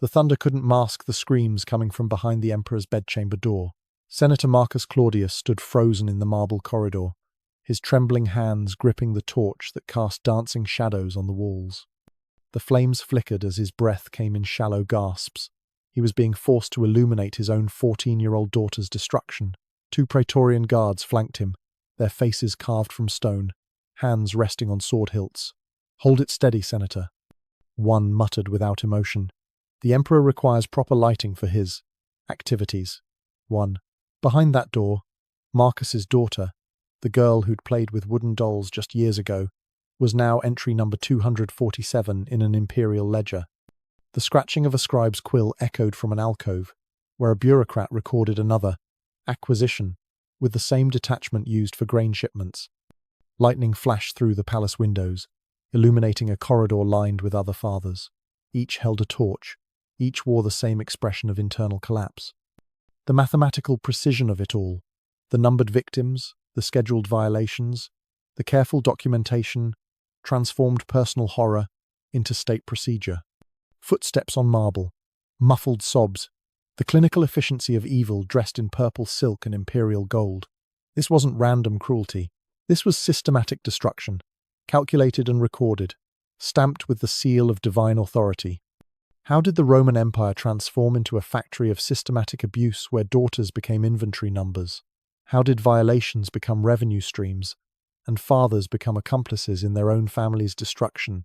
The thunder couldn't mask the screams coming from behind the emperor's bedchamber door. Senator Marcus Claudius stood frozen in the marble corridor, his trembling hands gripping the torch that cast dancing shadows on the walls. The flames flickered as his breath came in shallow gasps. He was being forced to illuminate his own 14-year-old daughter's destruction. 2 Praetorian guards flanked him, their faces carved from stone, hands resting on sword hilts. "Hold it steady, Senator," one muttered without emotion. "The Emperor requires proper lighting for his activities." 1. Behind that door, Marcus's daughter, the girl who'd played with wooden dolls just years ago, was now entry number 247 in an imperial ledger. The scratching of a scribe's quill echoed from an alcove, where a bureaucrat recorded another acquisition, with the same detachment used for grain shipments. Lightning flashed through the palace windows, illuminating a corridor lined with other fathers. Each held a torch, each wore the same expression of internal collapse. The mathematical precision of it all, the numbered victims, the scheduled violations, the careful documentation, transformed personal horror into state procedure. Footsteps on marble, muffled sobs, the clinical efficiency of evil dressed in purple silk and imperial gold. This wasn't random cruelty. This was systematic destruction, calculated and recorded, stamped with the seal of divine authority. How did the Roman Empire transform into a factory of systematic abuse where daughters became inventory numbers? How did violations become revenue streams, and fathers become accomplices in their own family's destruction?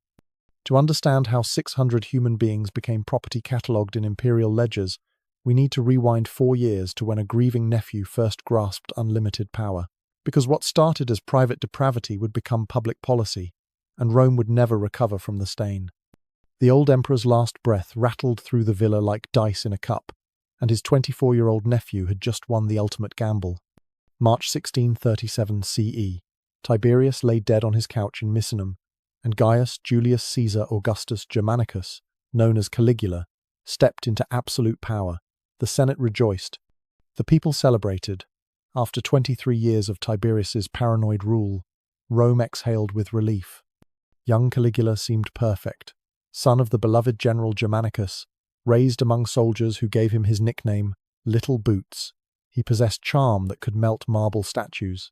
To understand how 600 human beings became property catalogued in imperial ledgers, we need to rewind 4 years to when a grieving nephew first grasped unlimited power. Because what started as private depravity would become public policy, and Rome would never recover from the stain. The old emperor's last breath rattled through the villa like dice in a cup, and his 24-year-old nephew had just won the ultimate gamble. March 1637 CE. Tiberius lay dead on his couch in Misenum, and Gaius Julius Caesar Augustus Germanicus, known as Caligula, stepped into absolute power. The Senate rejoiced. The people celebrated. After 23 years of Tiberius's paranoid rule, Rome exhaled with relief. Young Caligula seemed perfect. Son of the beloved general Germanicus, raised among soldiers who gave him his nickname, Little Boots, he possessed charm that could melt marble statues.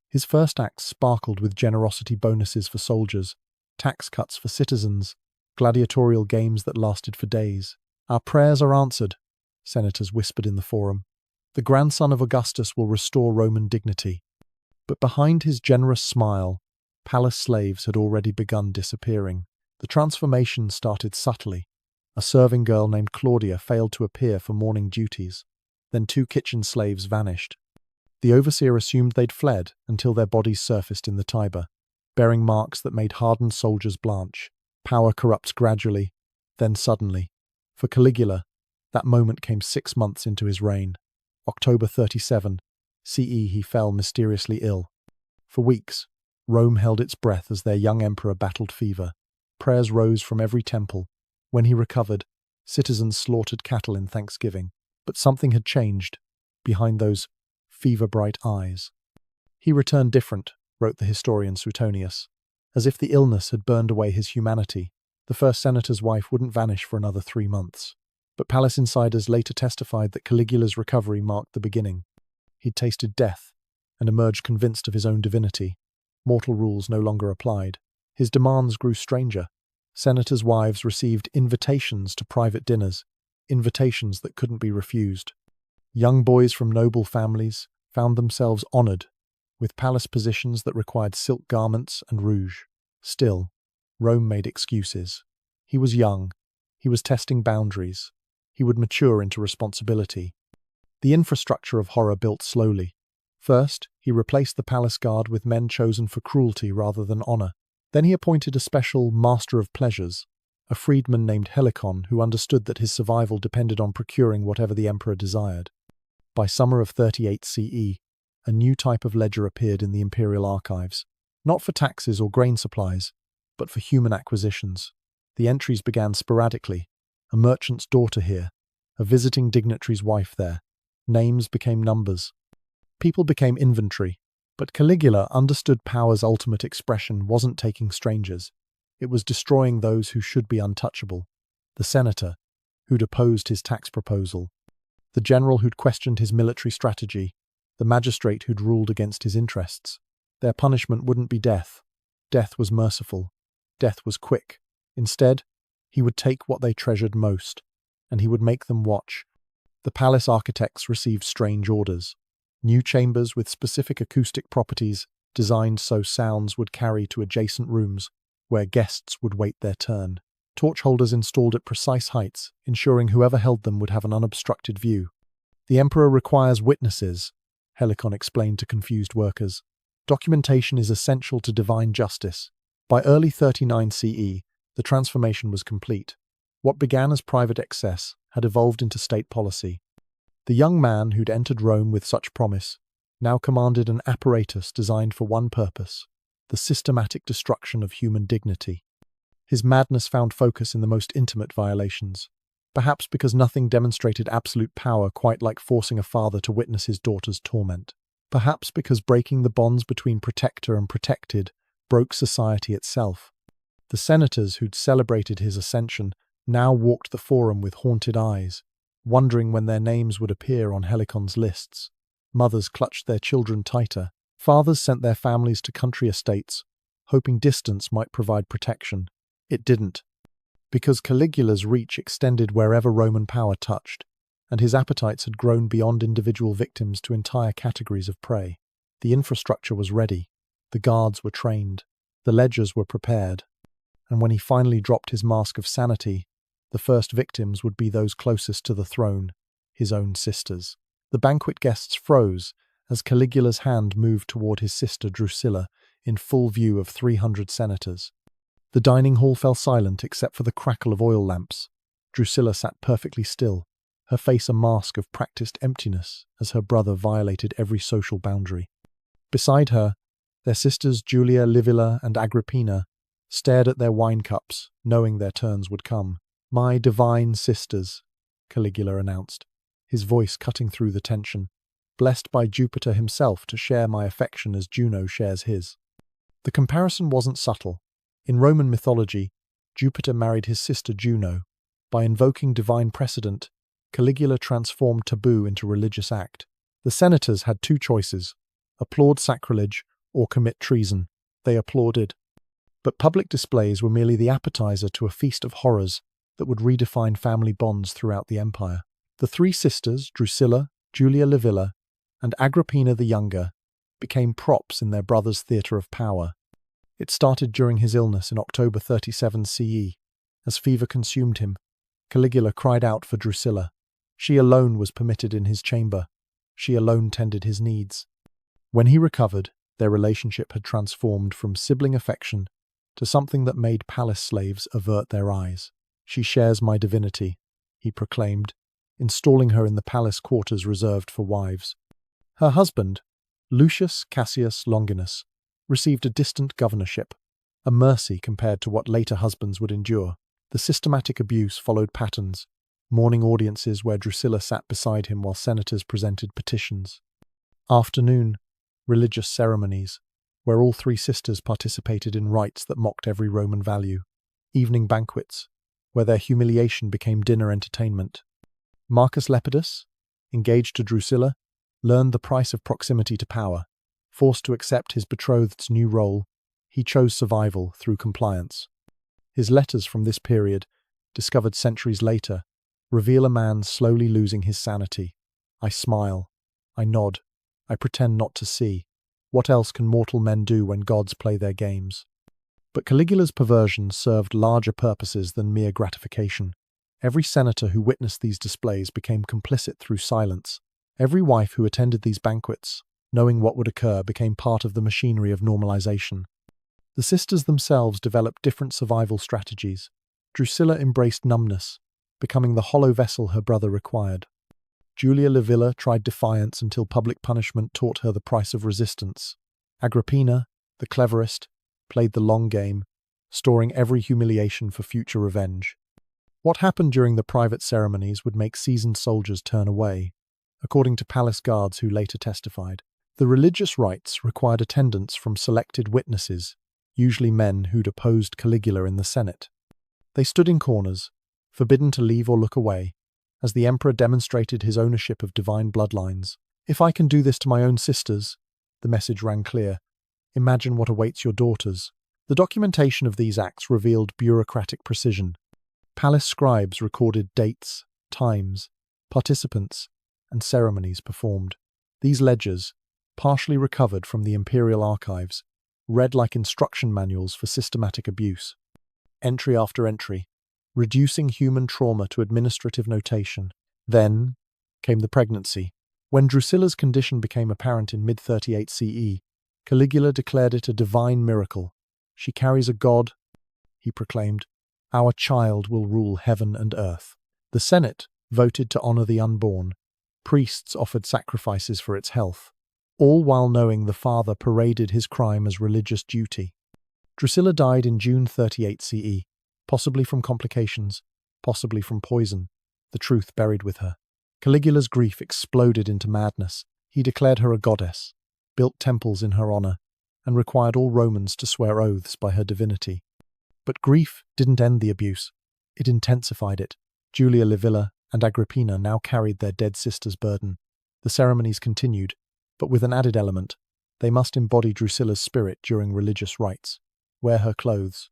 His first acts sparkled with generosity bonuses for soldiers, tax cuts for citizens, gladiatorial games that lasted for days. "Our prayers are answered," senators whispered in the forum. "The grandson of Augustus will restore Roman dignity." But behind his generous smile, palace slaves had already begun disappearing. The transformation started subtly. A serving girl named Claudia failed to appear for morning duties. Then 2 kitchen slaves vanished. The overseer assumed they'd fled until their bodies surfaced in the Tiber, bearing marks that made hardened soldiers blanch. Power corrupts gradually, then suddenly. For Caligula, that moment came 6 months into his reign. October 37 CE, he fell mysteriously ill. For weeks, Rome held its breath as their young emperor battled fever. Prayers rose from every temple. When he recovered, citizens slaughtered cattle in thanksgiving. But something had changed behind those fever-bright eyes. "He returned different," wrote the historian Suetonius, as if the illness had burned away his humanity. The first senator's wife wouldn't vanish for another 3 months. But palace insiders later testified that Caligula's recovery marked the beginning. He'd tasted death and emerged convinced of his own divinity. Mortal rules no longer applied. His demands grew stranger. Senators' wives received invitations to private dinners, invitations that couldn't be refused. Young boys from noble families found themselves honored with palace positions that required silk garments and rouge. Still, Rome made excuses. He was young. He was testing boundaries. He would mature into responsibility. The infrastructure of horror built slowly. First, he replaced the palace guard with men chosen for cruelty rather than honor. Then he appointed a special master of pleasures, a freedman named Helicon, who understood that his survival depended on procuring whatever the emperor desired. By summer of 38 CE, a new type of ledger appeared in the imperial archives, not for taxes or grain supplies, but for human acquisitions. The entries began sporadically: a merchant's daughter here, a visiting dignitary's wife there. Names became numbers. People became inventory. But Caligula understood power's ultimate expression wasn't taking strangers. It was destroying those who should be untouchable. The senator, who'd opposed his tax proposal, the general who'd questioned his military strategy, the magistrate who'd ruled against his interests. Their punishment wouldn't be death. Death was merciful. Death was quick. Instead, he would take what they treasured most, and he would make them watch. The palace architects received strange orders. New chambers with specific acoustic properties designed so sounds would carry to adjacent rooms where guests would wait their turn. Torch holders installed at precise heights, ensuring whoever held them would have an unobstructed view. The emperor requires witnesses, Helicon explained to confused workers. Documentation is essential to divine justice. By early 39 CE, the transformation was complete. What began as private excess had evolved into state policy. The young man who'd entered Rome with such promise now commanded an apparatus designed for one purpose: the systematic destruction of human dignity. His madness found focus in the most intimate violations, perhaps because nothing demonstrated absolute power quite like forcing a father to witness his daughter's torment. Perhaps because breaking the bonds between protector and protected broke society itself. The senators who'd celebrated his ascension now walked the forum with haunted eyes, wondering when their names would appear on Helicon's lists. Mothers clutched their children tighter. Fathers sent their families to country estates, hoping distance might provide protection. It didn't, because Caligula's reach extended wherever Roman power touched, and his appetites had grown beyond individual victims to entire categories of prey. The infrastructure was ready, the guards were trained, the ledgers were prepared, and when he finally dropped his mask of sanity, the first victims would be those closest to the throne, his own sisters. The banquet guests froze as Caligula's hand moved toward his sister Drusilla in full view of 300 senators. The dining hall fell silent except for the crackle of oil lamps. Drusilla sat perfectly still, her face a mask of practiced emptiness as her brother violated every social boundary. Beside her, their sisters Julia, Livilla, and Agrippina stared at their wine cups, knowing their turns would come. "My divine sisters," Caligula announced, his voice cutting through the tension. "Blessed by Jupiter himself to share my affection as Juno shares his." The comparison wasn't subtle. In Roman mythology, Jupiter married his sister Juno. By invoking divine precedent, Caligula transformed taboo into religious act. The senators had two choices: applaud sacrilege or commit treason. They applauded. But public displays were merely the appetizer to a feast of horrors that would redefine family bonds throughout the empire. The three sisters, Drusilla, Julia Livilla, and Agrippina the Younger, became props in their brother's theatre of power. It started during his illness in October 37 CE. As fever consumed him, Caligula cried out for Drusilla. She alone was permitted in his chamber. She alone tended his needs. When he recovered, their relationship had transformed from sibling affection to something that made palace slaves avert their eyes. "She shares my divinity," he proclaimed, installing her in the palace quarters reserved for wives. Her husband, Lucius Cassius Longinus, received a distant governorship, a mercy compared to what later husbands would endure. The systematic abuse followed patterns: morning audiences where Drusilla sat beside him while senators presented petitions. Afternoon, religious ceremonies, where all three sisters participated in rites that mocked every Roman value. Evening banquets, where their humiliation became dinner entertainment. Marcus Lepidus, engaged to Drusilla, learned the price of proximity to power. Forced to accept his betrothed's new role, he chose survival through compliance. His letters from this period, discovered centuries later, reveal a man slowly losing his sanity. "I smile. I nod. I pretend not to see. What else can mortal men do when gods play their games?" But Caligula's perversion served larger purposes than mere gratification. Every senator who witnessed these displays became complicit through silence. Every wife who attended these banquets, knowing what would occur, became part of the machinery of normalization. The sisters themselves developed different survival strategies. Drusilla embraced numbness, becoming the hollow vessel her brother required. Julia Livilla tried defiance until public punishment taught her the price of resistance. Agrippina, the cleverest, played the long game, storing every humiliation for future revenge. What happened during the private ceremonies would make seasoned soldiers turn away, according to palace guards who later testified. The religious rites required attendance from selected witnesses, usually men who'd opposed Caligula in the Senate. They stood in corners, forbidden to leave or look away, as the emperor demonstrated his ownership of divine bloodlines. "If I can do this to my own sisters," the message rang clear, "imagine what awaits your daughters." The documentation of these acts revealed bureaucratic precision. Palace scribes recorded dates, times, participants, and ceremonies performed. These ledgers, partially recovered from the imperial archives, read like instruction manuals for systematic abuse. Entry after entry, reducing human trauma to administrative notation. Then came the pregnancy. When Drusilla's condition became apparent in mid-38 CE, Caligula declared it a divine miracle. "She carries a god," he proclaimed. "Our child will rule heaven and earth." The Senate voted to honor the unborn. Priests offered sacrifices for its health, all while knowing the father paraded his crime as religious duty. Drusilla died in June 38 CE, possibly from complications, possibly from poison, the truth buried with her. Caligula's grief exploded into madness. He declared her a goddess, built temples in her honor, and required all Romans to swear oaths by her divinity. But grief didn't end the abuse. It intensified it. Julia Livilla and Agrippina now carried their dead sister's burden. The ceremonies continued, but with an added element. They must embody Drusilla's spirit during religious rites, wear her clothes,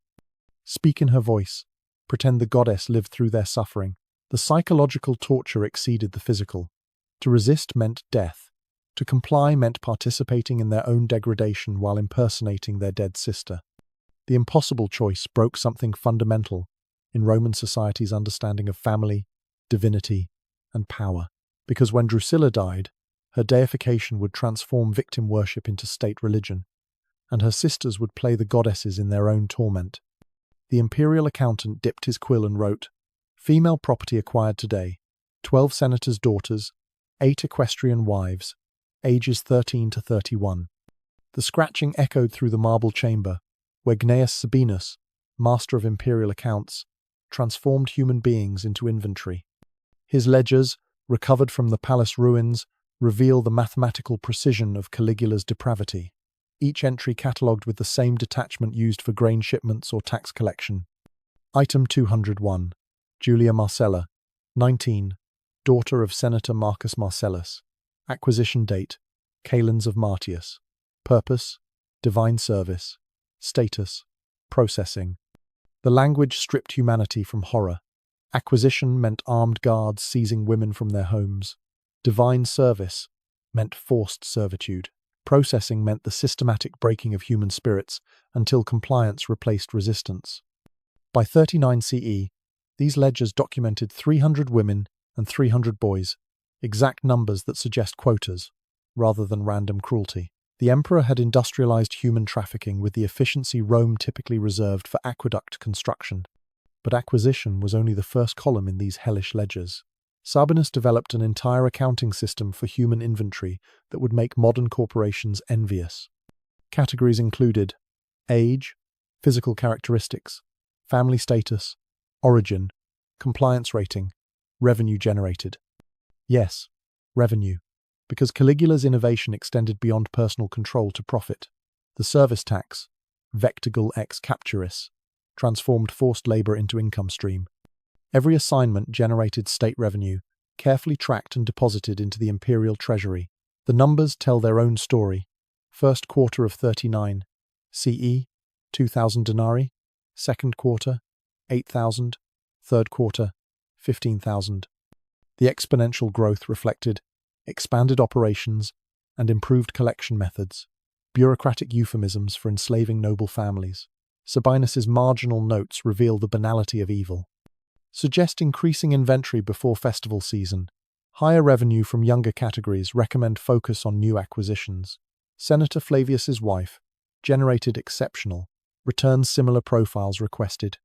speak in her voice, pretend the goddess lived through their suffering. The psychological torture exceeded the physical. To resist meant death. To comply meant participating in their own degradation while impersonating their dead sister. The impossible choice broke something fundamental in Roman society's understanding of family, divinity, and power. Because when Drusilla died, her deification would transform victim worship into state religion, and her sisters would play the goddesses in their own torment. The imperial accountant dipped his quill and wrote, "Female property acquired today, 12 senators' daughters, 8 equestrian wives, ages 13 to 31. The scratching echoed through the marble chamber, where Gnaeus Sabinus, master of imperial accounts, transformed human beings into inventory. His ledgers, recovered from the palace ruins, reveal the mathematical precision of Caligula's depravity. Each entry catalogued with the same detachment used for grain shipments or tax collection. Item 201. Julia Marcella, 19, daughter of Senator Marcus Marcellus. Acquisition date, Kalends of Martius. Purpose, divine service. Status, processing. The language stripped humanity from horror. Acquisition meant armed guards seizing women from their homes. Divine service meant forced servitude. Processing meant the systematic breaking of human spirits until compliance replaced resistance. By 39 CE, these ledgers documented 300 women and 300 boys, exact numbers that suggest quotas, rather than random cruelty. The emperor had industrialized human trafficking with the efficiency Rome typically reserved for aqueduct construction. But acquisition was only the first column in these hellish ledgers. Sabinus developed an entire accounting system for human inventory that would make modern corporations envious. Categories included age, physical characteristics, family status, origin, compliance rating, revenue generated. Yes, revenue, because Caligula's innovation extended beyond personal control to profit. The service tax, vectigul ex capturis, transformed forced labor into income stream. Every assignment generated state revenue, carefully tracked and deposited into the imperial treasury. The numbers tell their own story. First quarter of 39, CE, 2,000 denarii. Second quarter, 8,000. Third quarter, 15,000. The exponential growth reflected expanded operations and improved collection methods, bureaucratic euphemisms for enslaving noble families. Sabinus's marginal notes reveal the banality of evil. Suggest increasing inventory before festival season. Higher revenue from younger categories recommend focus on new acquisitions. Senator Flavius's wife generated exceptional, returns similar profiles requested.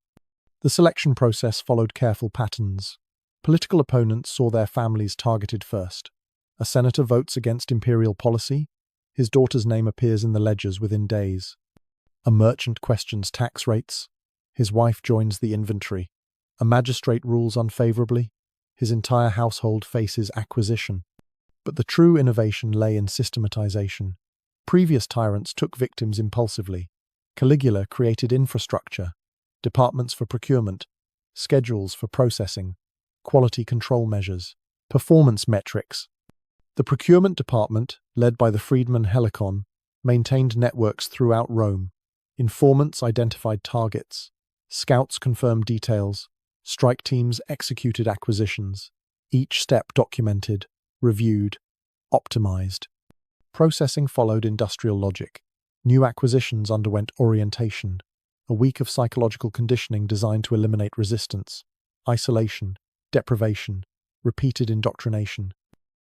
The selection process followed careful patterns. Political opponents saw their families targeted first. A senator votes against imperial policy, his daughter's name appears in the ledgers within days. A merchant questions tax rates, his wife joins the inventory. A magistrate rules unfavorably, his entire household faces acquisition. But the true innovation lay in systematization. Previous tyrants took victims impulsively. Caligula created infrastructure, departments for procurement, schedules for processing, quality control measures, performance metrics. The procurement department, led by the freedman Helicon, maintained networks throughout Rome. Informants identified targets, scouts confirmed details, strike teams executed acquisitions, each step documented, reviewed, optimized. Processing followed industrial logic. New acquisitions underwent orientation, a week of psychological conditioning designed to eliminate resistance, isolation, deprivation, repeated indoctrination,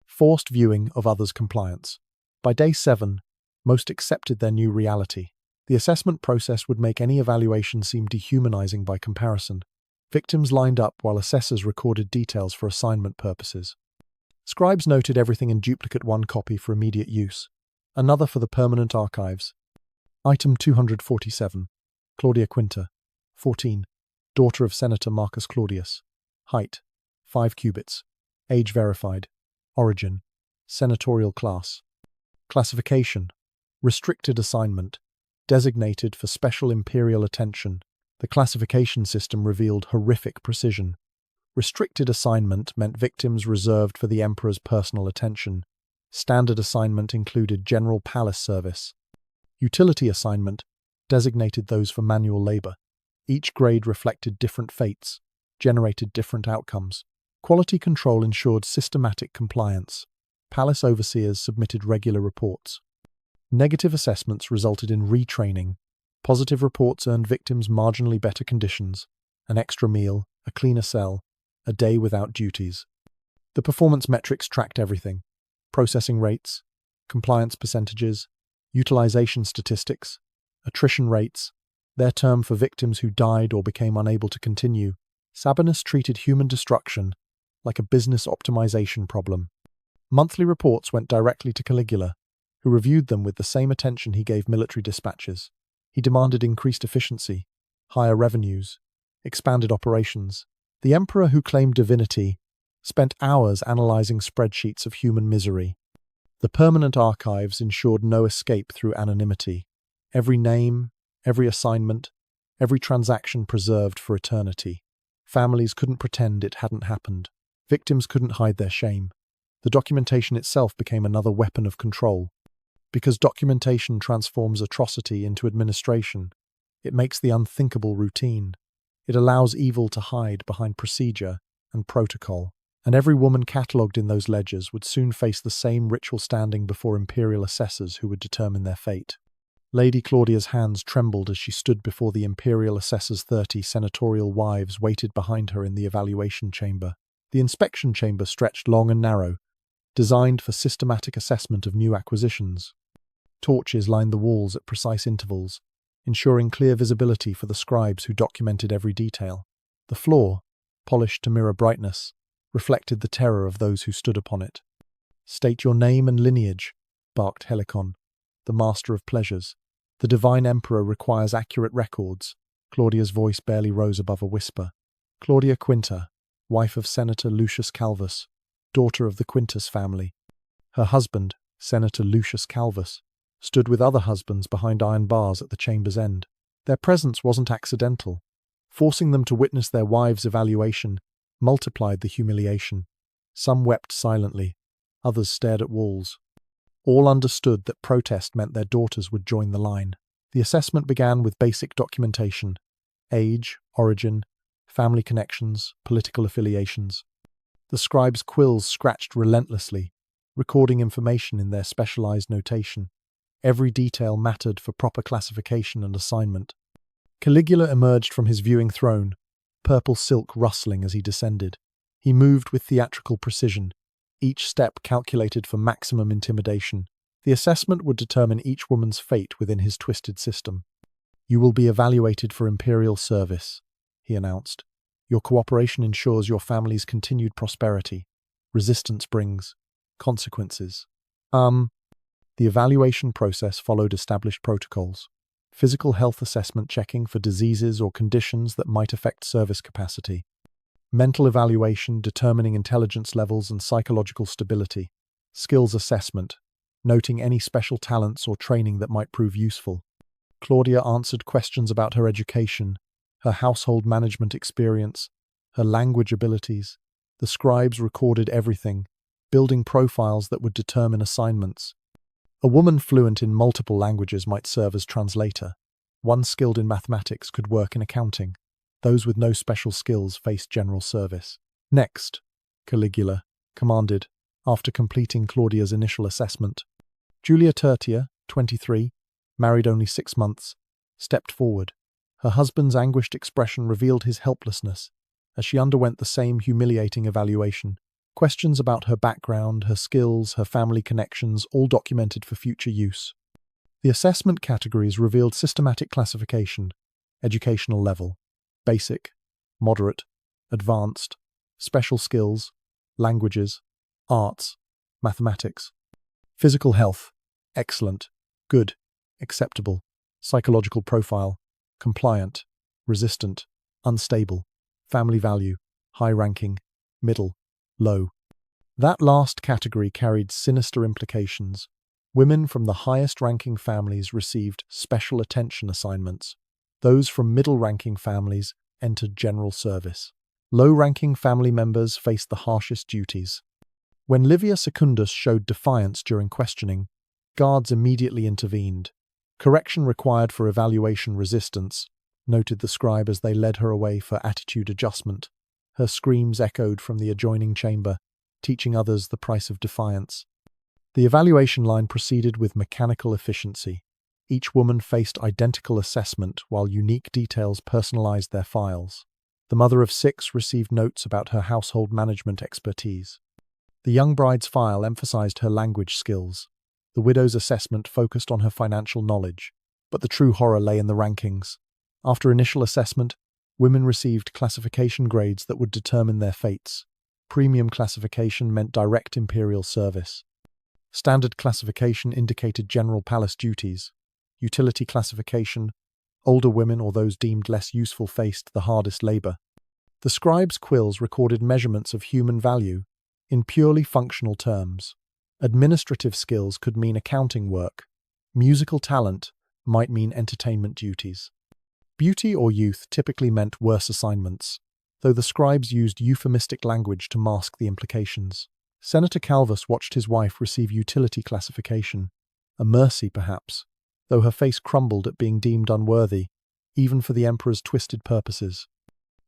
forced viewing of others' compliance. By day 7, most accepted their new reality. The assessment process would make any evaluation seem dehumanizing by comparison. Victims lined up while assessors recorded details for assignment purposes. Scribes noted everything in duplicate, one copy for immediate use, another for the permanent archives. Item 247. Claudia Quinta, 14, daughter of Senator Marcus Claudius. Height, 5 cubits. Age verified. Origin, senatorial class. Classification, restricted assignment, designated for special imperial attention. The classification system revealed horrific precision. Restricted assignment meant victims reserved for the emperor's personal attention. Standard assignment included general palace service. Utility assignment designated those for manual labor. Each grade reflected different fates, generated different outcomes. Quality control ensured systematic compliance. Palace overseers submitted regular reports. Negative assessments resulted in retraining. Positive reports earned victims marginally better conditions, an extra meal, a cleaner cell, a day without duties. The performance metrics tracked everything: processing rates, compliance percentages, utilization statistics, attrition rates, their term for victims who died or became unable to continue. Sabinus treated human destruction like a business optimization problem. Monthly reports went directly to Caligula, who reviewed them with the same attention he gave military dispatches. He demanded increased efficiency, higher revenues, expanded operations. The emperor, who claimed divinity, spent hours analyzing spreadsheets of human misery. The permanent archives ensured no escape through anonymity. Every name, every assignment, every transaction preserved for eternity. Families couldn't pretend it hadn't happened. Victims couldn't hide their shame. The documentation itself became another weapon of control. Because documentation transforms atrocity into administration, it makes the unthinkable routine. It allows evil to hide behind procedure and protocol. And every woman catalogued in those ledgers would soon face the same ritual standing before imperial assessors who would determine their fate. Lady Claudia's hands trembled as she stood before the imperial assessors. 30 senatorial wives waited behind her in the evaluation chamber. The inspection chamber stretched long and narrow, designed for systematic assessment of new acquisitions. Torches lined the walls at precise intervals, ensuring clear visibility for the scribes who documented every detail. The floor, polished to mirror brightness, reflected the terror of those who stood upon it. "State your name and lineage," barked Helicon, the master of pleasures. "The divine emperor requires accurate records." Claudia's voice barely rose above a whisper. "Claudia Quinta, wife of Senator Lucius Calvus, daughter of the Quintus family." Her husband, Senator Lucius Calvus, stood with other husbands behind iron bars at the chamber's end. Their presence wasn't accidental. Forcing them to witness their wives' evaluation multiplied the humiliation. Some wept silently, others stared at walls. All understood that protest meant their daughters would join the line. The assessment began with basic documentation: age, origin, family connections, political affiliations. The scribes' quills scratched relentlessly, recording information in their specialized notation. Every detail mattered for proper classification and assignment. Caligula emerged from his viewing throne, purple silk rustling as he descended. He moved with theatrical precision, each step calculated for maximum intimidation. The assessment would determine each woman's fate within his twisted system. "You will be evaluated for imperial service," he announced. "Your cooperation ensures your family's continued prosperity. Resistance brings consequences." The evaluation process followed established protocols. Physical health assessment checking for diseases or conditions that might affect service capacity. Mental evaluation determining intelligence levels and psychological stability. Skills assessment, noting any special talents or training that might prove useful. Claudia answered questions about her education, her household management experience, her language abilities. The scribes recorded everything, building profiles that would determine assignments. A woman fluent in multiple languages might serve as translator. One skilled in mathematics could work in accounting. Those with no special skills faced general service. Next, Caligula commanded, after completing Claudia's initial assessment. Julia Tertia, 23, married only 6 months, stepped forward. Her husband's anguished expression revealed his helplessness as she underwent the same humiliating evaluation. Questions about her background, her skills, her family connections, all documented for future use. The assessment categories revealed systematic classification: educational level, basic, moderate, advanced, special skills, languages, arts, mathematics. Physical health: excellent, good, acceptable. Psychological profile: compliant, resistant, unstable. Family value: high-ranking, middle, low. That last category carried sinister implications. Women from the highest-ranking families received special attention assignments. Those from middle-ranking families entered general service. Low-ranking family members faced the harshest duties. When Livia Secundus showed defiance during questioning, guards immediately intervened. Correction required for evaluation resistance, noted the scribe as they led her away for attitude adjustment. Her screams echoed from the adjoining chamber, teaching others the price of defiance. The evaluation line proceeded with mechanical efficiency. Each woman faced identical assessment while unique details personalized their files. The mother of 6 received notes about her household management expertise. The young bride's file emphasized her language skills. The widow's assessment focused on her financial knowledge, but the true horror lay in the rankings. After initial assessment, women received classification grades that would determine their fates. Premium classification meant direct imperial service. Standard classification indicated general palace duties. Utility classification: older women or those deemed less useful faced the hardest labor. The scribe's quills recorded measurements of human value in purely functional terms. Administrative skills could mean accounting work. Musical talent might mean entertainment duties. Beauty or youth typically meant worse assignments, though the scribes used euphemistic language to mask the implications. Senator Calvus watched his wife receive utility classification, a mercy perhaps, though her face crumbled at being deemed unworthy, even for the emperor's twisted purposes.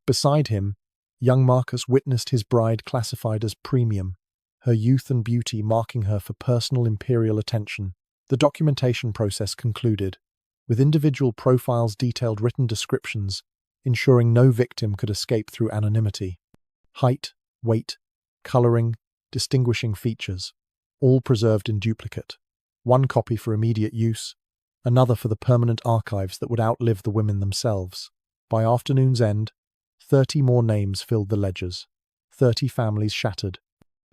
Beside him, young Marcus witnessed his bride classified as premium, her youth and beauty marking her for personal imperial attention. The documentation process concluded, with individual profiles detailed written descriptions, ensuring no victim could escape through anonymity. Height, weight, coloring, distinguishing features, all preserved in duplicate. One copy for immediate use, another for the permanent archives that would outlive the women themselves. By afternoon's end, 30 more names filled the ledgers. 30 families shattered.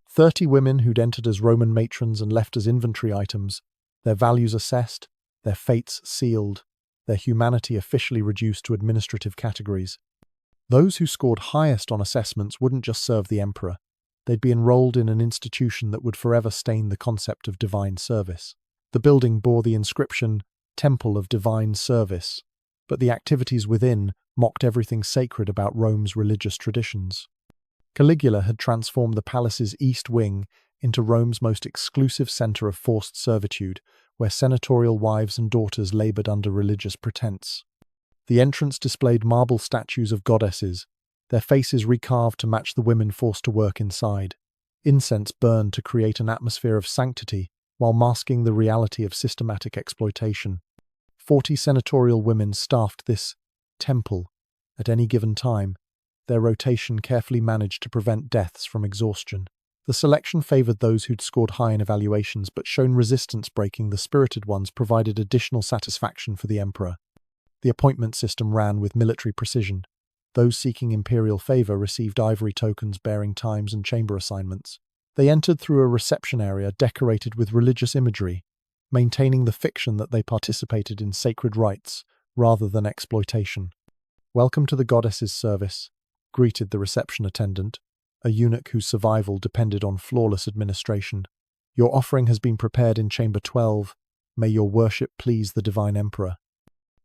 30 women who'd entered as Roman matrons and left as inventory items, their values assessed, their fates sealed, their humanity officially reduced to administrative categories. Those who scored highest on assessments wouldn't just serve the emperor. They'd be enrolled in an institution that would forever stain the concept of divine service. The building bore the inscription, Temple of Divine Service, but the activities within mocked everything sacred about Rome's religious traditions. Caligula had transformed the palace's east wing into Rome's most exclusive center of forced servitude, where senatorial wives and daughters labored under religious pretense. The entrance displayed marble statues of goddesses, their faces recarved to match the women forced to work inside. Incense burned to create an atmosphere of sanctity, while masking the reality of systematic exploitation. 40 senatorial women staffed this temple at any given time, their rotation carefully managed to prevent deaths from exhaustion. The selection favored those who'd scored high in evaluations but shown resistance, breaking the spirited ones provided additional satisfaction for the emperor. The appointment system ran with military precision. Those seeking imperial favor received ivory tokens bearing times and chamber assignments. They entered through a reception area decorated with religious imagery, maintaining the fiction that they participated in sacred rites rather than exploitation. "Welcome to the goddess's service," greeted the reception attendant, a eunuch whose survival depended on flawless administration. "Your offering has been prepared in Chamber 12. May your worship please the divine emperor."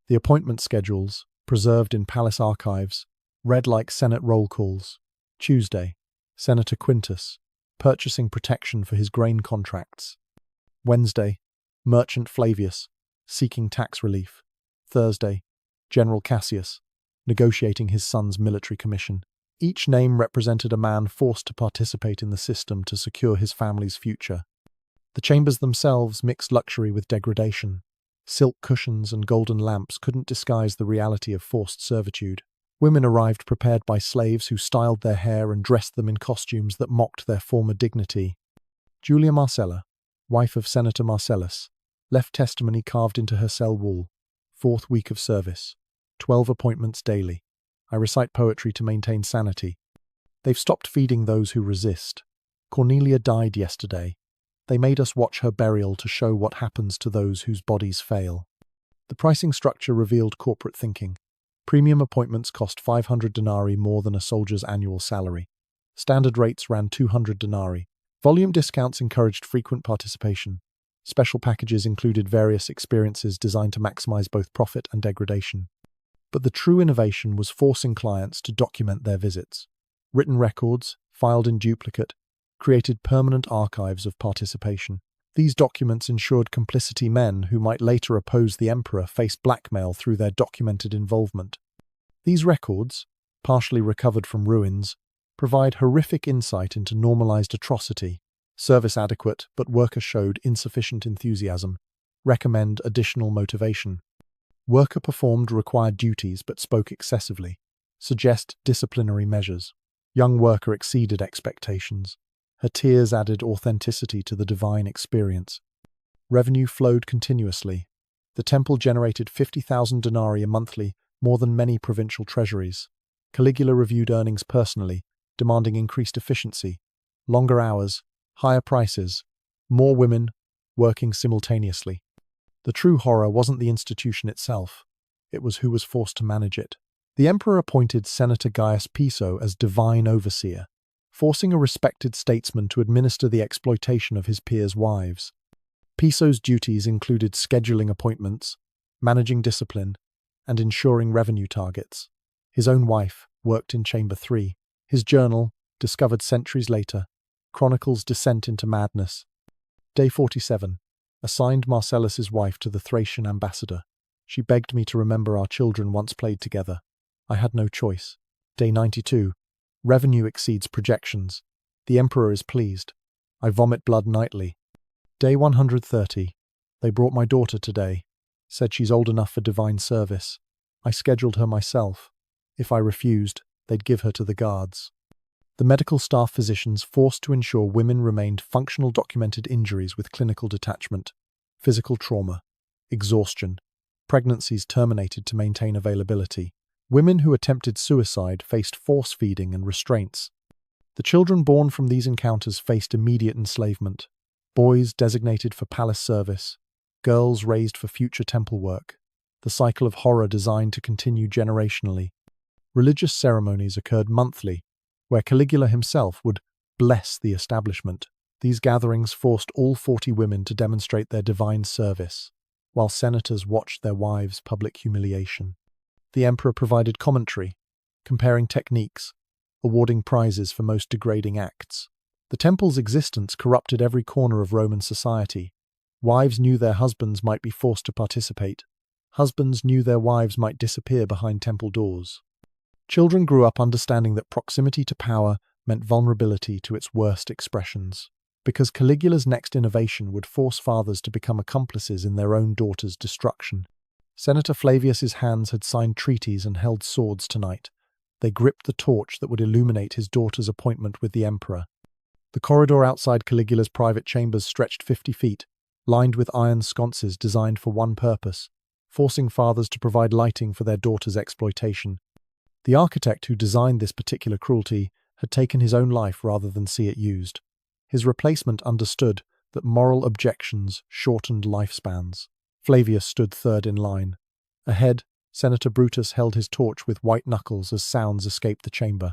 The appointment schedules, preserved in palace archives, Read like Senate roll calls. Tuesday, Senator Quintus, purchasing protection for his grain contracts. Wednesday, Merchant Flavius, seeking tax relief. Thursday, General Cassius, negotiating his son's military commission. Each name represented a man forced to participate in the system to secure his family's future. The chambers themselves mixed luxury with degradation. Silk cushions and golden lamps couldn't disguise the reality of forced servitude. Women arrived prepared by slaves who styled their hair and dressed them in costumes that mocked their former dignity. Julia Marcella, wife of Senator Marcellus, left testimony carved into her cell wall. 4th week of service. 12 appointments daily. I recite poetry to maintain sanity. They've stopped feeding those who resist. Cornelia died yesterday. They made us watch her burial to show what happens to those whose bodies fail. The pricing structure revealed corporate thinking. Premium appointments cost 500 denarii more than a soldier's annual salary. Standard rates ran 200 denarii. Volume discounts encouraged frequent participation. Special packages included various experiences designed to maximize both profit and degradation. But the true innovation was forcing clients to document their visits. Written records, filed in duplicate, created permanent archives of participation. These documents ensured complicity men who might later oppose the emperor faced blackmail through their documented involvement. These records, partially recovered from ruins, provide horrific insight into normalized atrocity. Service adequate, but worker showed insufficient enthusiasm. Recommend additional motivation. Worker performed required duties but spoke excessively. Suggest disciplinary measures. Young worker exceeded expectations. Her tears added authenticity to the divine experience. Revenue flowed continuously. The temple generated 50,000 denarii monthly, more than many provincial treasuries. Caligula reviewed earnings personally, demanding increased efficiency, longer hours, higher prices, more women working simultaneously. The true horror wasn't the institution itself, it was who was forced to manage it. The emperor appointed Senator Gaius Piso as divine overseer, forcing a respected statesman to administer the exploitation of his peers' wives. Piso's duties included scheduling appointments, managing discipline, and ensuring revenue targets. His own wife worked in Chamber 3. His journal, discovered centuries later, chronicles descent into madness. Day 47. Assigned Marcellus's wife to the Thracian ambassador. She begged me to remember our children once played together. I had no choice. Day 92. Revenue exceeds projections. The emperor is pleased. I vomit blood nightly. Day 130. They brought my daughter today. Said she's old enough for divine service. I scheduled her myself. If I refused, they'd give her to the guards. The medical staff physicians forced to ensure women remained functional documented injuries with clinical detachment, physical trauma, exhaustion, pregnancies terminated to maintain availability. Women who attempted suicide faced force-feeding and restraints. The children born from these encounters faced immediate enslavement. Boys designated for palace service, girls raised for future temple work. The cycle of horror designed to continue generationally. Religious ceremonies occurred monthly, where Caligula himself would bless the establishment. These gatherings forced all 40 women to demonstrate their divine service, while senators watched their wives' public humiliation. The emperor provided commentary, comparing techniques, awarding prizes for most degrading acts. The temple's existence corrupted every corner of Roman society. Wives knew their husbands might be forced to participate. Husbands knew their wives might disappear behind temple doors. Children grew up understanding that proximity to power meant vulnerability to its worst expressions, because Caligula's next innovation would force fathers to become accomplices in their own daughter's destruction. Senator Flavius's hands had signed treaties and held swords tonight. They gripped the torch that would illuminate his daughter's appointment with the emperor. The corridor outside Caligula's private chambers stretched 50 feet, lined with iron sconces designed for one purpose, forcing fathers to provide lighting for their daughter's exploitation. The architect who designed this particular cruelty had taken his own life rather than see it used. His replacement understood that moral objections shortened lifespans. Flavius stood third in line. Ahead, Senator Brutus held his torch with white knuckles as sounds escaped the chamber.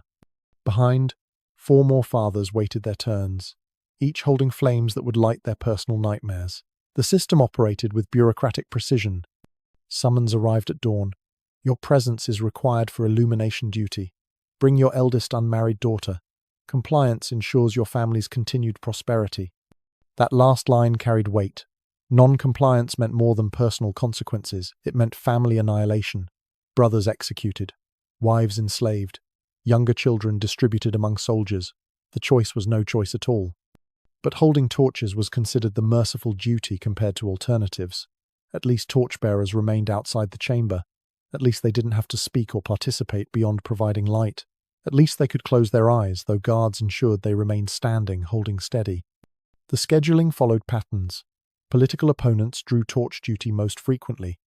Behind, 4 more fathers waited their turns, each holding flames that would light their personal nightmares. The system operated with bureaucratic precision. Summons arrived at dawn. Your presence is required for illumination duty. Bring your eldest unmarried daughter. Compliance ensures your family's continued prosperity. That last line carried weight. Non-compliance meant more than personal consequences. It meant family annihilation. Brothers executed. Wives enslaved. Younger children distributed among soldiers. The choice was no choice at all. But holding torches was considered the merciful duty compared to alternatives. At least torchbearers remained outside the chamber. At least they didn't have to speak or participate beyond providing light. At least they could close their eyes, though guards ensured they remained standing, holding steady. The scheduling followed patterns. Political opponents drew torch duty most frequently,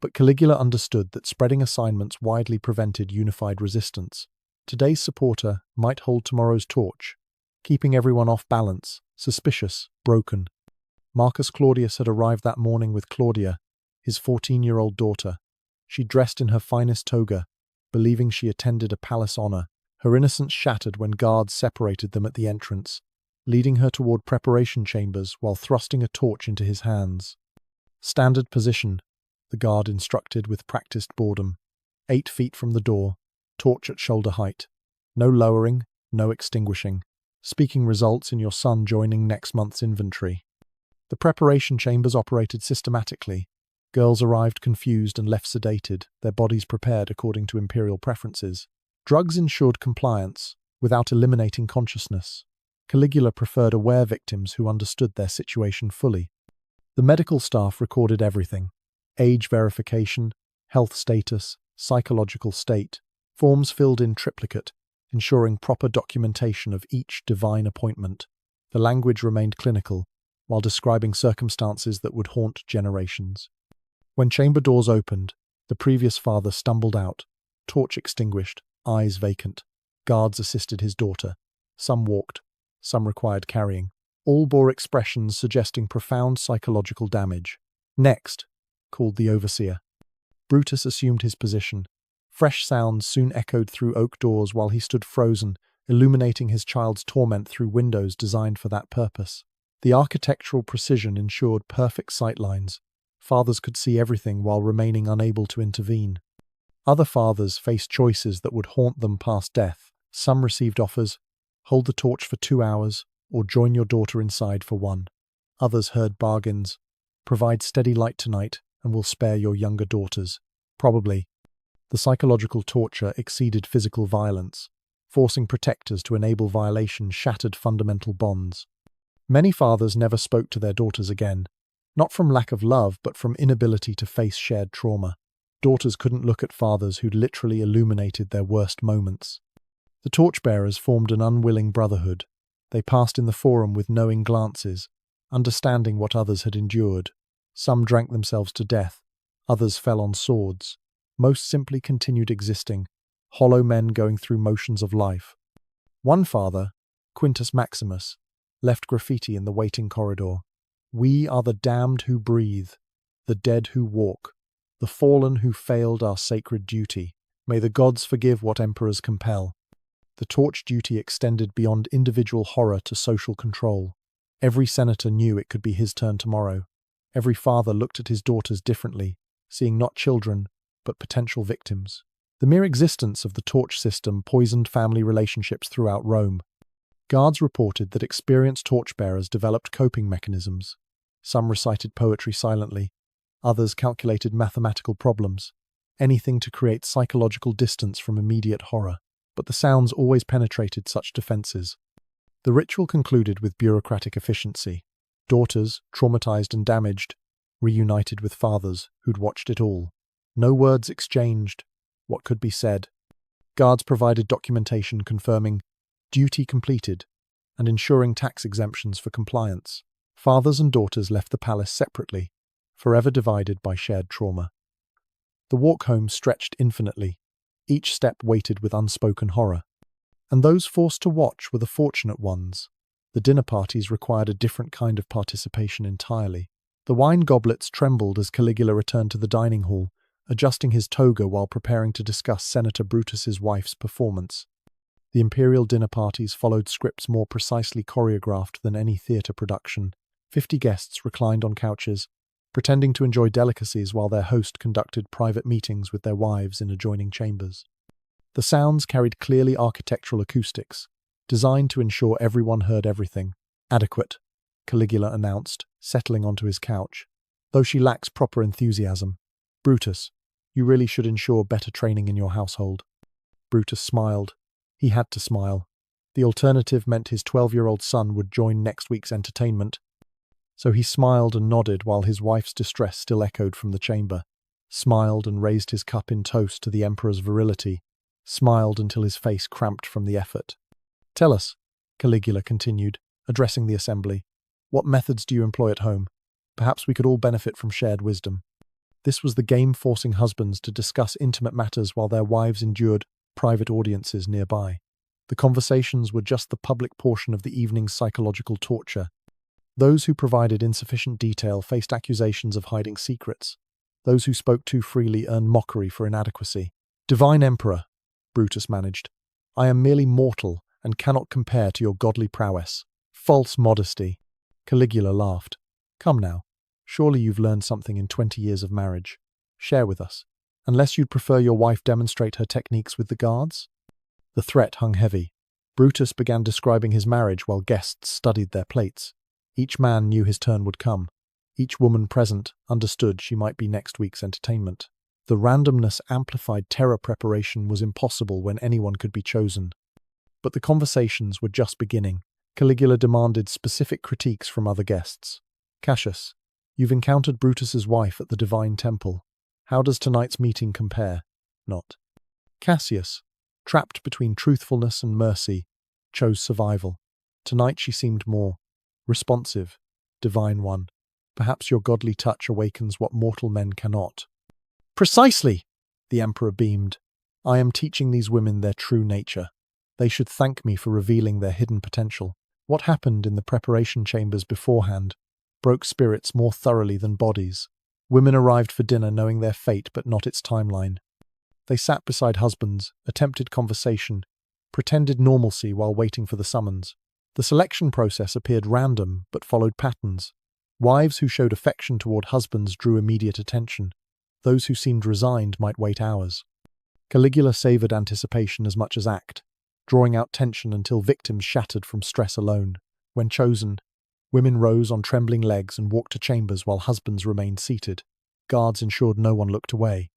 but Caligula understood that spreading assignments widely prevented unified resistance. Today's supporter might hold tomorrow's torch, keeping everyone off balance, suspicious, broken. Marcus Claudius had arrived that morning with Claudia, his 14-year-old daughter. She dressed in her finest toga, believing she attended a palace honor. Her innocence shattered when guards separated them at the entrance, leading her toward preparation chambers while thrusting a torch into his hands. Standard position, the guard instructed with practiced boredom. 8 feet from the door, torch at shoulder height. No lowering, no extinguishing. Speaking results in your son joining next month's inventory. The preparation chambers operated systematically. Girls arrived confused and left sedated, their bodies prepared according to imperial preferences. Drugs ensured compliance, without eliminating consciousness. Caligula preferred aware victims who understood their situation fully. The medical staff recorded everything: age verification, health status, psychological state, forms filled in triplicate, ensuring proper documentation of each divine appointment. The language remained clinical, while describing circumstances that would haunt generations. When chamber doors opened, the previous father stumbled out, torch extinguished, eyes vacant. Guards assisted his daughter. Some walked, some required carrying. All bore expressions suggesting profound psychological damage. "Next," called the overseer. Brutus assumed his position. Fresh sounds soon echoed through oak doors while he stood frozen, illuminating his child's torment through windows designed for that purpose. The architectural precision ensured perfect sightlines. Fathers could see everything while remaining unable to intervene. Other fathers faced choices that would haunt them past death. Some received offers: hold the torch for 2 hours, or join your daughter inside for 1. Others heard bargains: provide steady light tonight, and we'll spare your younger daughters. Probably. The psychological torture exceeded physical violence. Forcing protectors to enable violation shattered fundamental bonds. Many fathers never spoke to their daughters again, not from lack of love, but from inability to face shared trauma. Daughters couldn't look at fathers who'd literally illuminated their worst moments. The torchbearers formed an unwilling brotherhood. They passed in the forum with knowing glances, understanding what others had endured. Some drank themselves to death, others fell on swords. Most simply continued existing, hollow men going through motions of life. One father, Quintus Maximus, left graffiti in the waiting corridor. "We are the damned who breathe, the dead who walk, the fallen who failed our sacred duty. May the gods forgive what emperors compel." The torch duty extended beyond individual horror to social control. Every senator knew it could be his turn tomorrow. Every father looked at his daughters differently, seeing not children, but potential victims. The mere existence of the torch system poisoned family relationships throughout Rome. Guards reported that experienced torchbearers developed coping mechanisms. Some recited poetry silently, others calculated mathematical problems, anything to create psychological distance from immediate horror. But the sounds always penetrated such defenses. The ritual concluded with bureaucratic efficiency. Daughters, traumatized and damaged, reunited with fathers who'd watched it all. No words exchanged. What could be said? Guards provided documentation confirming duty completed and ensuring tax exemptions for compliance. Fathers and daughters left the palace separately, forever divided by shared trauma. The walk home stretched infinitely. Each step weighted with unspoken horror. And those forced to watch were the fortunate ones. The dinner parties required a different kind of participation entirely. The wine goblets trembled as Caligula returned to the dining hall, adjusting his toga while preparing to discuss Senator Brutus's wife's performance. The imperial dinner parties followed scripts more precisely choreographed than any theatre production. 50 guests reclined on couches, pretending to enjoy delicacies while their host conducted private meetings with their wives in adjoining chambers. The sounds carried clearly architectural acoustics, designed to ensure everyone heard everything. Adequate, Caligula announced, settling onto his couch. Though she lacks proper enthusiasm. Brutus, you really should ensure better training in your household. Brutus smiled. He had to smile. The alternative meant his 12-year-old son would join next week's entertainment. So he smiled and nodded while his wife's distress still echoed from the chamber. Smiled and raised his cup in toast to the emperor's virility. Smiled until his face cramped from the effort. Tell us, Caligula continued, addressing the assembly. What methods do you employ at home? Perhaps we could all benefit from shared wisdom. This was the game forcing husbands to discuss intimate matters while their wives endured private audiences nearby. The conversations were just the public portion of the evening's psychological torture. Those who provided insufficient detail faced accusations of hiding secrets. Those who spoke too freely earned mockery for inadequacy. Divine Emperor, Brutus managed, I am merely mortal and cannot compare to your godly prowess. False modesty. Caligula laughed. Come now. Surely you've learned something in 20 years of marriage. Share with us. Unless you'd prefer your wife demonstrate her techniques with the guards? The threat hung heavy. Brutus began describing his marriage while guests studied their plates. Each man knew his turn would come. Each woman present understood she might be next week's entertainment. The randomness amplified terror preparation was impossible when anyone could be chosen. But the conversations were just beginning. Caligula demanded specific critiques from other guests. Cassius, you've encountered Brutus's wife at the Divine Temple. How does tonight's meeting compare? Not. Cassius, trapped between truthfulness and mercy, chose survival. Tonight she seemed more responsive, divine one. Perhaps your godly touch awakens what mortal men cannot. Precisely, the emperor beamed. I am teaching these women their true nature. They should thank me for revealing their hidden potential. What happened in the preparation chambers beforehand broke spirits more thoroughly than bodies. Women arrived for dinner knowing their fate but not its timeline. They sat beside husbands, attempted conversation, pretended normalcy while waiting for the summons. The selection process appeared random but followed patterns. Wives who showed affection toward husbands drew immediate attention. Those who seemed resigned might wait hours. Caligula savored anticipation as much as act, drawing out tension until victims shattered from stress alone. When chosen, women rose on trembling legs and walked to chambers while husbands remained seated. Guards ensured no one looked away.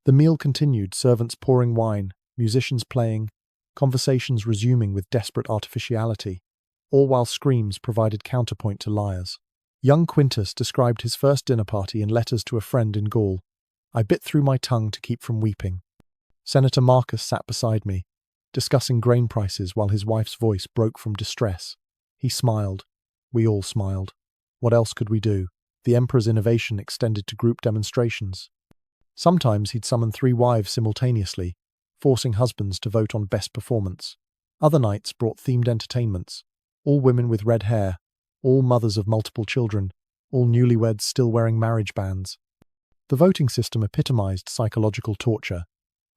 The meal continued, servants pouring wine, musicians playing, conversations resuming with desperate artificiality, all while screams provided counterpoint to liars. Young Quintus described his first dinner party in letters to a friend in Gaul. I bit through my tongue to keep from weeping. Senator Marcus sat beside me, discussing grain prices while his wife's voice broke from distress. He smiled. We all smiled. What else could we do? The emperor's innovation extended to group demonstrations. Sometimes he'd summon 3 wives simultaneously, forcing husbands to vote on best performance. Other nights brought themed entertainments. All women with red hair, all mothers of multiple children, all newlyweds still wearing marriage bands. The voting system epitomized psychological torture.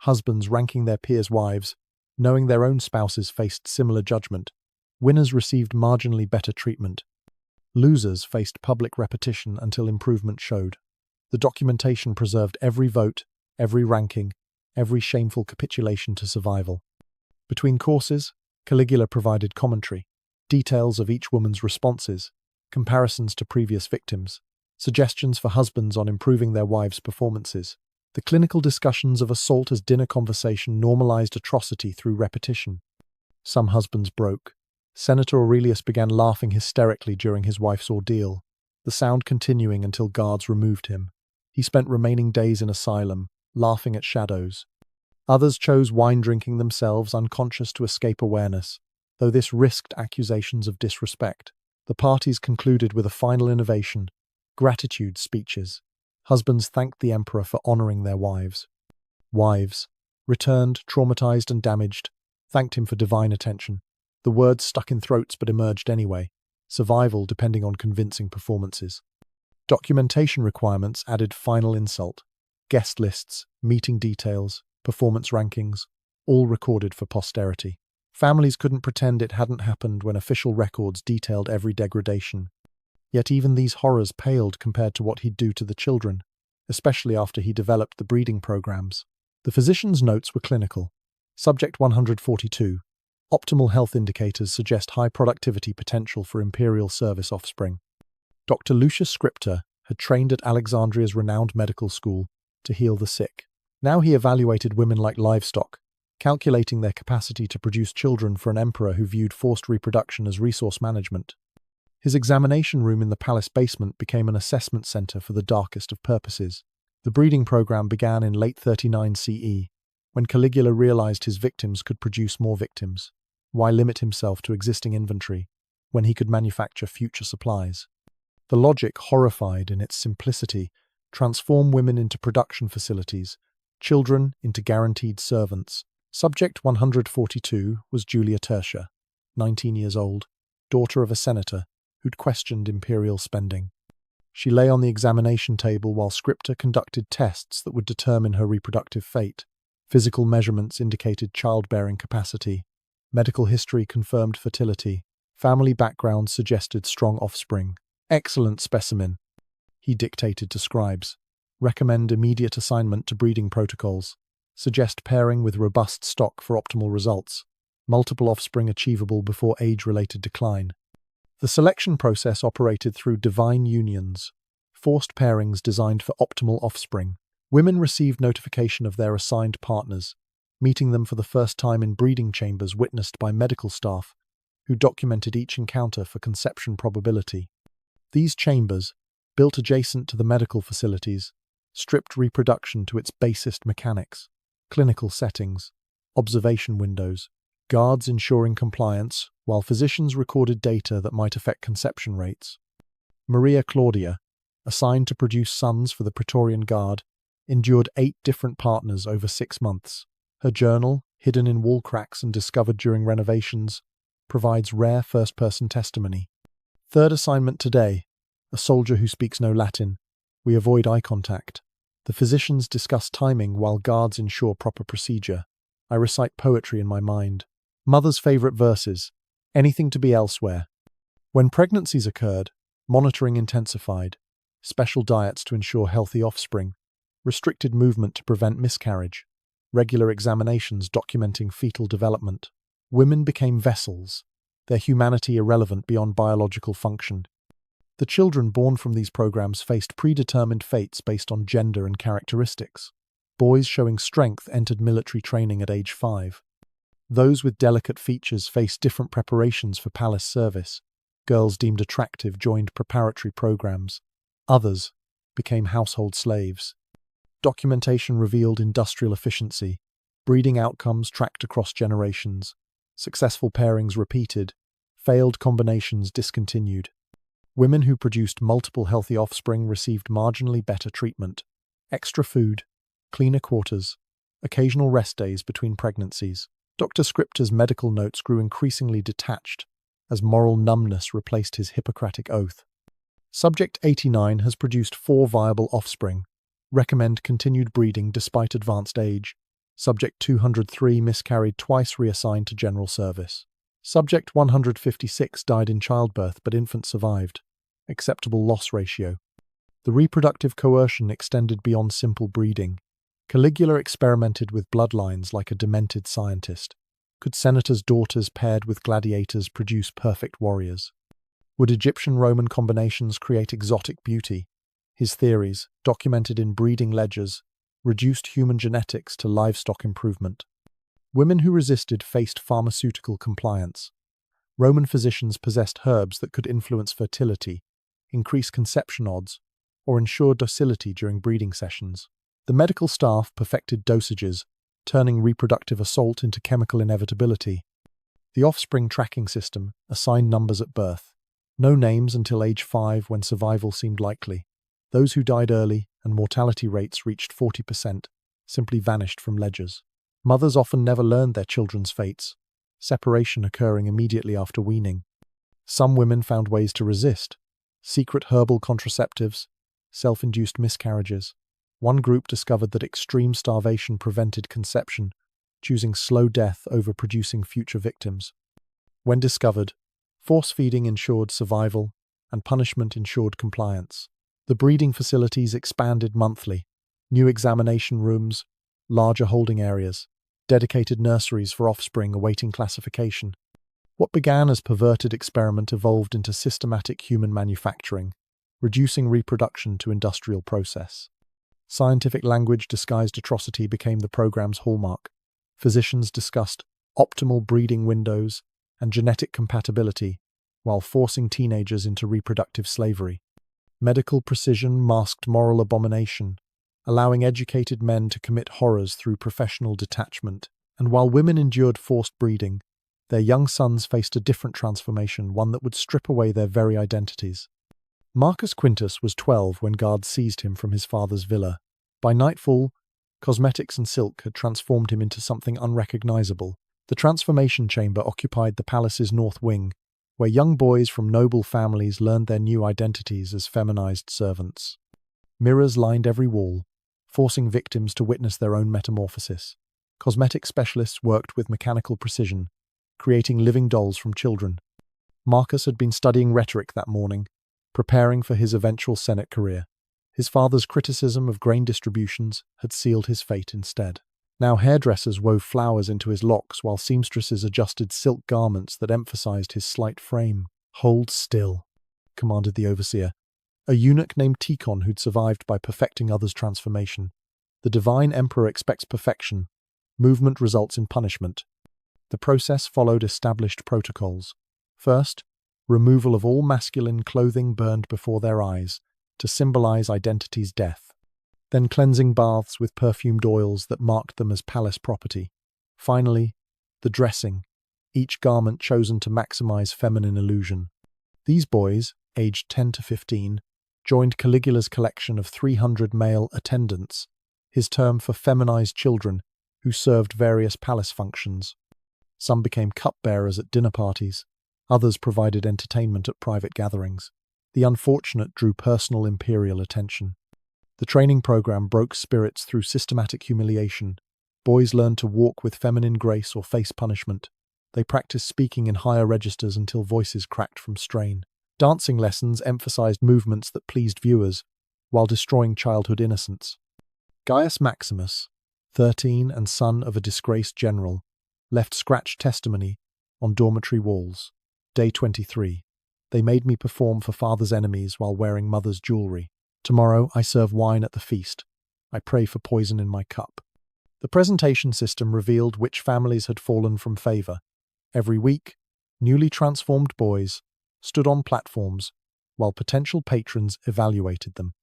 Husbands ranking their peers' wives, knowing their own spouses faced similar judgment. Winners received marginally better treatment. Losers faced public repetition until improvement showed. The documentation preserved every vote, every ranking, every shameful capitulation to survival. Between courses, Caligula provided commentary, details of each woman's responses, comparisons to previous victims, suggestions for husbands on improving their wives' performances. The clinical discussions of assault as dinner conversation normalized atrocity through repetition. Some husbands broke. Senator Aurelius began laughing hysterically during his wife's ordeal, the sound continuing until guards removed him. He spent remaining days in asylum, laughing at shadows. Others chose wine drinking themselves, unconscious to escape awareness, though this risked accusations of disrespect. The parties concluded with a final innovation, gratitude speeches. Husbands thanked the emperor for honoring their wives. Wives, returned, traumatized and damaged, thanked him for divine attention. The words stuck in throats but emerged anyway, survival depending on convincing performances. Documentation requirements added final insult. Guest lists, meeting details, performance rankings, all recorded for posterity. Families couldn't pretend it hadn't happened when official records detailed every degradation. Yet even these horrors paled compared to what he'd do to the children, especially after he developed the breeding programs. The physician's notes were clinical. Subject 142. Optimal health indicators suggest high productivity potential for imperial service offspring. Dr. Lucius Scriptor had trained at Alexandria's renowned medical school to heal the sick. Now he evaluated women like livestock, calculating their capacity to produce children for an emperor who viewed forced reproduction as resource management. His examination room in the palace basement became an assessment center for the darkest of purposes. The breeding program began in late 39 CE, when Caligula realized his victims could produce more victims. Why limit himself to existing inventory when he could manufacture future supplies? The logic, horrified in its simplicity, transformed women into production facilities, children into guaranteed servants. Subject 142 was Julia Tertia, 19 years old, daughter of a senator who'd questioned imperial spending. She lay on the examination table while Scriptor conducted tests that would determine her reproductive fate. Physical measurements indicated childbearing capacity. Medical history confirmed fertility. Family background suggested strong offspring. Excellent specimen, he dictated to scribes. Recommend immediate assignment to breeding protocols. Suggest pairing with robust stock for optimal results. Multiple offspring achievable before age-related decline. The selection process operated through divine unions, forced pairings designed for optimal offspring. Women received notification of their assigned partners, meeting them for the first time in breeding chambers witnessed by medical staff, who documented each encounter for conception probability. These chambers, built adjacent to the medical facilities, stripped reproduction to its basest mechanics: clinical settings, observation windows, guards ensuring compliance, while physicians recorded data that might affect conception rates. Maria Claudia, assigned to produce sons for the Praetorian Guard, endured 8 different partners over 6 months. Her journal, hidden in wall cracks and discovered during renovations, provides rare first-person testimony. Third assignment today: a soldier who speaks no Latin. We avoid eye contact. The physicians discuss timing while guards ensure proper procedure. I recite poetry in my mind. Mother's favorite verses. Anything to be elsewhere. When pregnancies occurred, monitoring intensified. Special diets to ensure healthy offspring. Restricted movement to prevent miscarriage. Regular examinations documenting fetal development. Women became vessels, their humanity irrelevant beyond biological function. The children born from these programs faced predetermined fates based on gender and characteristics. Boys showing strength entered military training at age 5. Those with delicate features faced different preparations for palace service. Girls deemed attractive joined preparatory programs. Others became household slaves. Documentation revealed industrial efficiency. Breeding outcomes tracked across generations. Successful pairings repeated. Failed combinations discontinued. Women who produced multiple healthy offspring received marginally better treatment. Extra food, cleaner quarters, occasional rest days between pregnancies. Dr. Scriptor's medical notes grew increasingly detached as moral numbness replaced his Hippocratic oath. Subject 89 has produced 4 viable offspring. Recommend continued breeding despite advanced age. Subject 203 miscarried twice, reassigned to general service. Subject 156 died in childbirth but infant survived. Acceptable loss ratio. The reproductive coercion extended beyond simple breeding. Caligula experimented with bloodlines like a demented scientist. Could senators' daughters paired with gladiators produce perfect warriors? Would Egyptian-Roman combinations create exotic beauty? His theories, documented in breeding ledgers, reduced human genetics to livestock improvement. Women who resisted faced pharmaceutical compliance. Roman physicians possessed herbs that could influence fertility, increase conception odds, or ensure docility during breeding sessions. The medical staff perfected dosages, turning reproductive assault into chemical inevitability. The offspring tracking system assigned numbers at birth. No names until age 5 when survival seemed likely. Those who died early and mortality rates reached 40% simply vanished from ledgers. Mothers often never learned their children's fates, separation occurring immediately after weaning. Some women found ways to resist: secret herbal contraceptives, self-induced miscarriages. One group discovered that extreme starvation prevented conception, choosing slow death over producing future victims. When discovered, force-feeding ensured survival, and punishment ensured compliance. The breeding facilities expanded monthly. New examination rooms, larger holding areas, dedicated nurseries for offspring awaiting classification. What began as perverted experiment evolved into systematic human manufacturing, reducing reproduction to industrial process. Scientific language disguised atrocity became the program's hallmark. Physicians discussed optimal breeding windows and genetic compatibility, while forcing teenagers into reproductive slavery. Medical precision masked moral abomination, allowing educated men to commit horrors through professional detachment. And while women endured forced breeding, their young sons faced a different transformation, one that would strip away their very identities. Marcus Quintus was 12 when guards seized him from his father's villa. By nightfall, cosmetics and silk had transformed him into something unrecognizable. The transformation chamber occupied the palace's north wing, where young boys from noble families learned their new identities as feminized servants. Mirrors lined every wall, forcing victims to witness their own metamorphosis. Cosmetic specialists worked with mechanical precision, creating living dolls from children. Marcus had been studying rhetoric that morning, preparing for his eventual Senate career. His father's criticism of grain distributions had sealed his fate instead. Now hairdressers wove flowers into his locks while seamstresses adjusted silk garments that emphasized his slight frame. "Hold still," commanded the overseer, a eunuch named Tikon who'd survived by perfecting others' transformation. The divine emperor expects perfection. Movement results in punishment. The process followed established protocols. First, removal of all masculine clothing burned before their eyes, to symbolize identity's death. Then cleansing baths with perfumed oils that marked them as palace property. Finally, the dressing, each garment chosen to maximize feminine illusion. These boys, aged 10 to 15, joined Caligula's collection of 300 male attendants, his term for feminized children who served various palace functions. Some became cupbearers at dinner parties, others provided entertainment at private gatherings. The unfortunate drew personal imperial attention. The training program broke spirits through systematic humiliation. Boys learned to walk with feminine grace or face punishment. They practiced speaking in higher registers until voices cracked from strain. Dancing lessons emphasized movements that pleased viewers, while destroying childhood innocence. Gaius Maximus, 13 and son of a disgraced general, left scratched testimony on dormitory walls. Day 23. They made me perform for father's enemies while wearing mother's jewelry. Tomorrow I serve wine at the feast. I pray for poison in my cup. The presentation system revealed which families had fallen from favor. Every week, newly transformed boys stood on platforms while potential patrons evaluated them.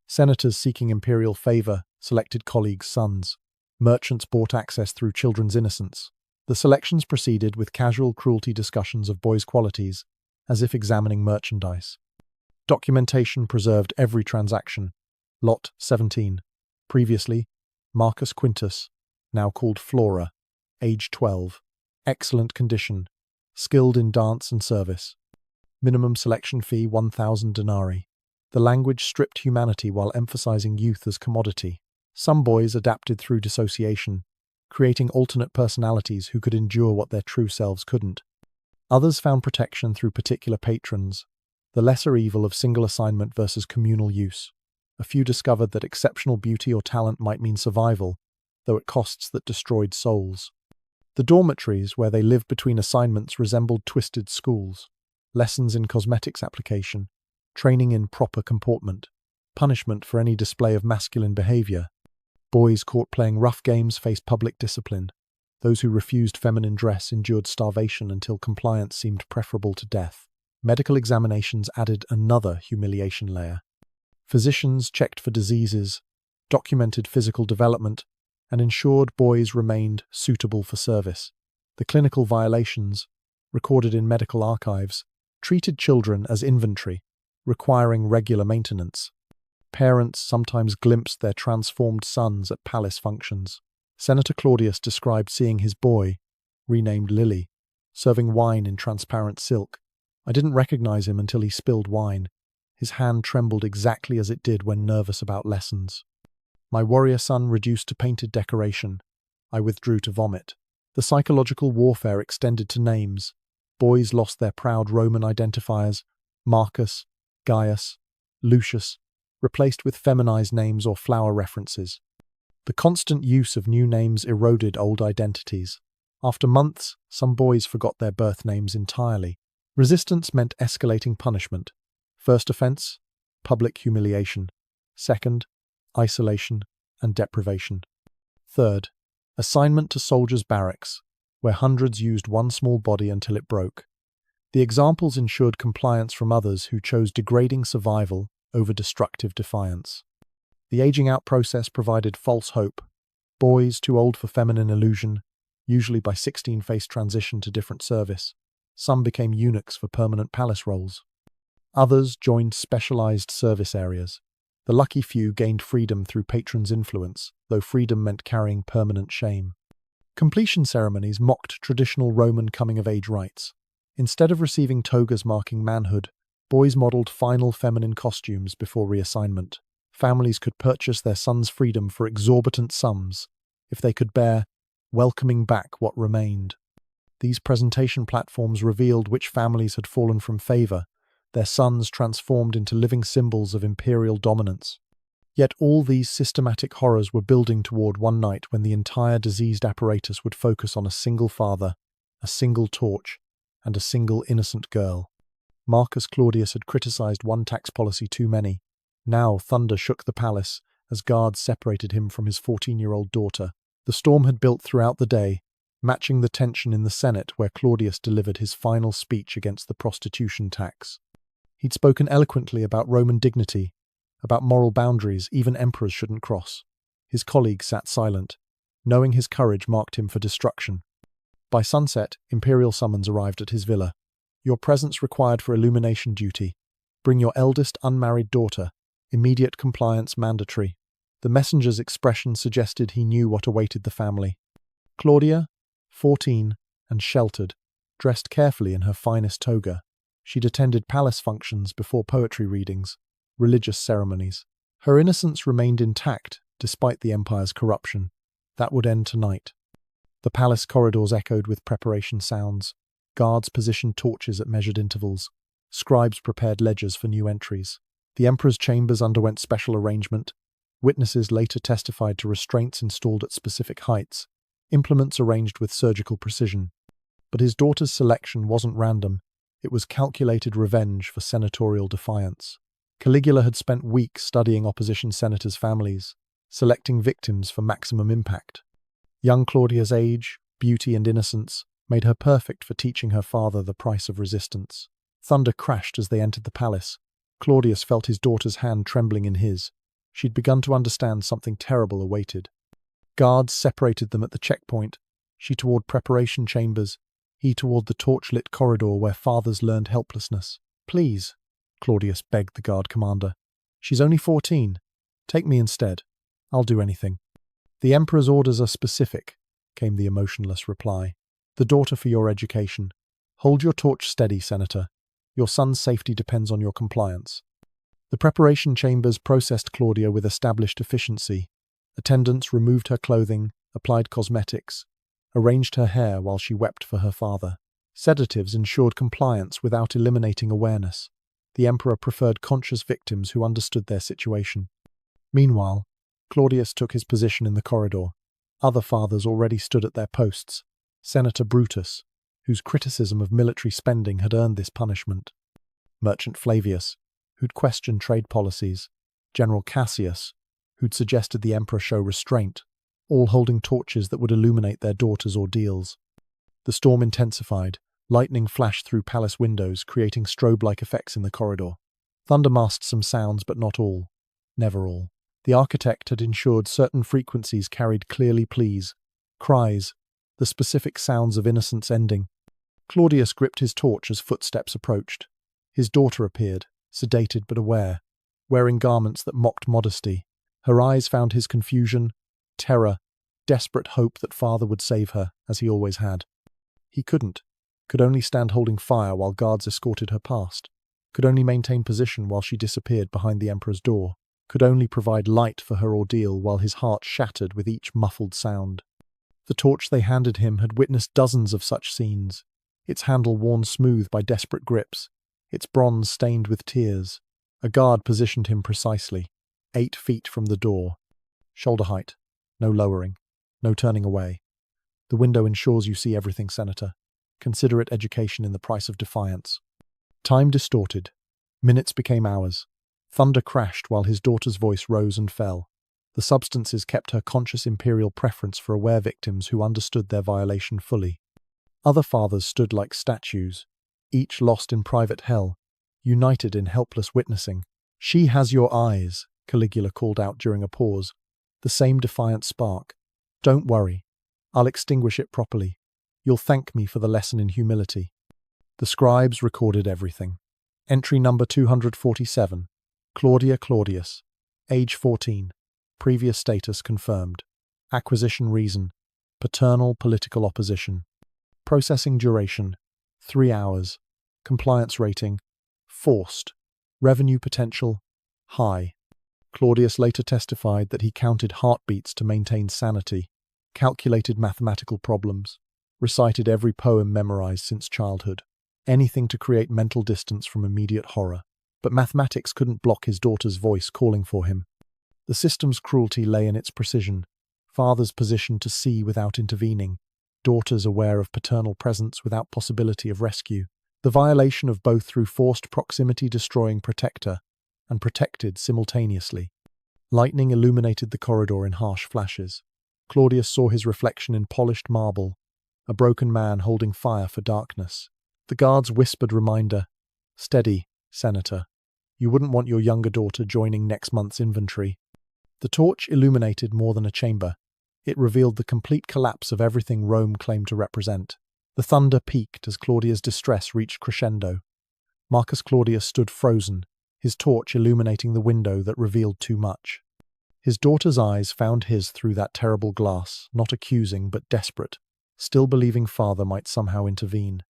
Senators seeking imperial favor selected colleagues' sons. Merchants bought access through children's innocence. The selections proceeded with casual cruelty discussions of boys' qualities, as if examining merchandise. Documentation preserved every transaction. Lot 17. Previously, Marcus Quintus, now called Flora, age 12. Excellent condition. Skilled in dance and service. Minimum selection fee 1,000 denarii. The language stripped humanity while emphasizing youth as commodity. Some boys adapted through dissociation, creating alternate personalities who could endure what their true selves couldn't. Others found protection through particular patrons, the lesser evil of single assignment versus communal use. A few discovered that exceptional beauty or talent might mean survival, though at costs that destroyed souls. The dormitories, where they lived between assignments, resembled twisted schools. Lessons in cosmetics application, training in proper comportment, punishment for any display of masculine behavior. Boys caught playing rough games faced public discipline. Those who refused feminine dress endured starvation until compliance seemed preferable to death. Medical examinations added another humiliation layer. Physicians checked for diseases, documented physical development, and ensured boys remained suitable for service. The clinical violations, recorded in medical archives, treated children as inventory, requiring regular maintenance. Parents sometimes glimpsed their transformed sons at palace functions. Senator Claudius described seeing his boy, renamed Lily, serving wine in transparent silk. I didn't recognize him until he spilled wine. His hand trembled exactly as it did when nervous about lessons. My warrior son reduced to painted decoration. I withdrew to vomit. The psychological warfare extended to names. Boys lost their proud Roman identifiers, Marcus, Gaius, Lucius, replaced with feminized names or flower references. The constant use of new names eroded old identities. After months, some boys forgot their birth names entirely. Resistance meant escalating punishment. First offense, public humiliation. Second, isolation and deprivation. Third, assignment to soldiers' barracks, where hundreds used one small body until it broke. The examples ensured compliance from others who chose degrading survival over destructive defiance. The aging out process provided false hope. Boys too old for feminine illusion, usually by 16 faced transition to different service. Some became eunuchs for permanent palace roles. Others joined specialized service areas. The lucky few gained freedom through patrons' influence, though freedom meant carrying permanent shame. Completion ceremonies mocked traditional Roman coming-of-age rites. Instead of receiving togas marking manhood, boys modeled final feminine costumes before reassignment. Families could purchase their sons' freedom for exorbitant sums if they could bear welcoming back what remained. These presentation platforms revealed which families had fallen from favor, their sons transformed into living symbols of imperial dominance. Yet all these systematic horrors were building toward one night when the entire diseased apparatus would focus on a single father, a single torch, and a single innocent girl. Marcus Claudius had criticized one tax policy too many. Now thunder shook the palace as guards separated him from his 14-year-old daughter. The storm had built throughout the day, matching the tension in the Senate where Claudius delivered his final speech against the prostitution tax. He'd spoken eloquently about Roman dignity, about moral boundaries even emperors shouldn't cross. His colleagues sat silent, knowing his courage marked him for destruction. By sunset, imperial summons arrived at his villa. Your presence required for illumination duty. Bring your eldest unmarried daughter. Immediate compliance mandatory. The messenger's expression suggested he knew what awaited the family. Claudia, 14, and sheltered, dressed carefully in her finest toga. She'd attended palace functions before poetry readings, religious ceremonies. Her innocence remained intact despite the empire's corruption. That would end tonight. The palace corridors echoed with preparation sounds. Guards positioned torches at measured intervals. Scribes prepared ledgers for new entries. The emperor's chambers underwent special arrangement. Witnesses later testified to restraints installed at specific heights, implements arranged with surgical precision. But his daughter's selection wasn't random. It was calculated revenge for senatorial defiance. Caligula had spent weeks studying opposition senators' families, selecting victims for maximum impact. Young Claudia's age, beauty, and innocence made her perfect for teaching her father the price of resistance. Thunder crashed as they entered the palace. Claudius felt his daughter's hand trembling in his. She'd begun to understand something terrible awaited. Guards separated them at the checkpoint, she toward preparation chambers, he toward the torch-lit corridor where fathers learned helplessness. "Please," Claudius begged the guard commander. "She's only 14. Take me instead. I'll do anything." "The emperor's orders are specific," came the emotionless reply. "The daughter for your education. Hold your torch steady, Senator. Your son's safety depends on your compliance." The preparation chambers processed Claudia with established efficiency. Attendants removed her clothing, applied cosmetics, arranged her hair while she wept for her father. Sedatives ensured compliance without eliminating awareness. The emperor preferred conscious victims who understood their situation. Meanwhile, Claudius took his position in the corridor. Other fathers already stood at their posts. Senator Brutus, whose criticism of military spending had earned this punishment. Merchant Flavius, who'd questioned trade policies. General Cassius, who'd suggested the emperor show restraint, all holding torches that would illuminate their daughters' ordeals. The storm intensified. Lightning flashed through palace windows, creating strobe-like effects in the corridor. Thunder masked some sounds, but not all. Never all. The architect had ensured certain frequencies carried clearly pleas, cries, the specific sounds of innocence ending. Claudius gripped his torch as footsteps approached. His daughter appeared, sedated but aware, wearing garments that mocked modesty. Her eyes found his confusion, terror, desperate hope that father would save her, as he always had. He couldn't. Could only stand holding fire while guards escorted her past. Could only maintain position while she disappeared behind the emperor's door. Could only provide light for her ordeal while his heart shattered with each muffled sound. The torch they handed him had witnessed dozens of such scenes, its handle worn smooth by desperate grips, its bronze stained with tears. A guard positioned him precisely, 8 feet from the door. Shoulder height, No lowering. No turning away. The window ensures you see everything, Senator. Consider it education in the price of defiance. Time distorted. Minutes became hours. Thunder crashed while his daughter's voice rose and fell. The substances kept her conscious imperial preference for aware victims who understood their violation fully. Other fathers stood like statues, each lost in private hell, united in helpless witnessing. "She has your eyes," Caligula called out during a pause, the same defiant spark. "Don't worry. I'll extinguish it properly. You'll thank me for the lesson in humility." The scribes recorded everything. Entry number 247. Claudia Claudius. Age 14. Previous status confirmed. Acquisition reason. Paternal political opposition. Processing duration. 3 hours. Compliance rating. Forced. Revenue potential. High. Claudius later testified that he counted heartbeats to maintain sanity, calculated mathematical problems, recited every poem memorized since childhood, anything to create mental distance from immediate horror. But mathematics couldn't block his daughter's voice calling for him. The system's cruelty lay in its precision, father's position to see without intervening, daughters aware of paternal presence without possibility of rescue, the violation of both through forced proximity destroying protector and protected simultaneously. Lightning illuminated the corridor in harsh flashes. Claudius saw his reflection in polished marble, a broken man holding fire for darkness. The guard's whispered reminder, "Steady, Senator. You wouldn't want your younger daughter joining next month's inventory." The torch illuminated more than a chamber. It revealed the complete collapse of everything Rome claimed to represent. The thunder peaked as Claudia's distress reached crescendo. Marcus Claudius stood frozen, his torch illuminating the window that revealed too much. His daughter's eyes found his through that terrible glass, not accusing but desperate, still believing father might somehow intervene.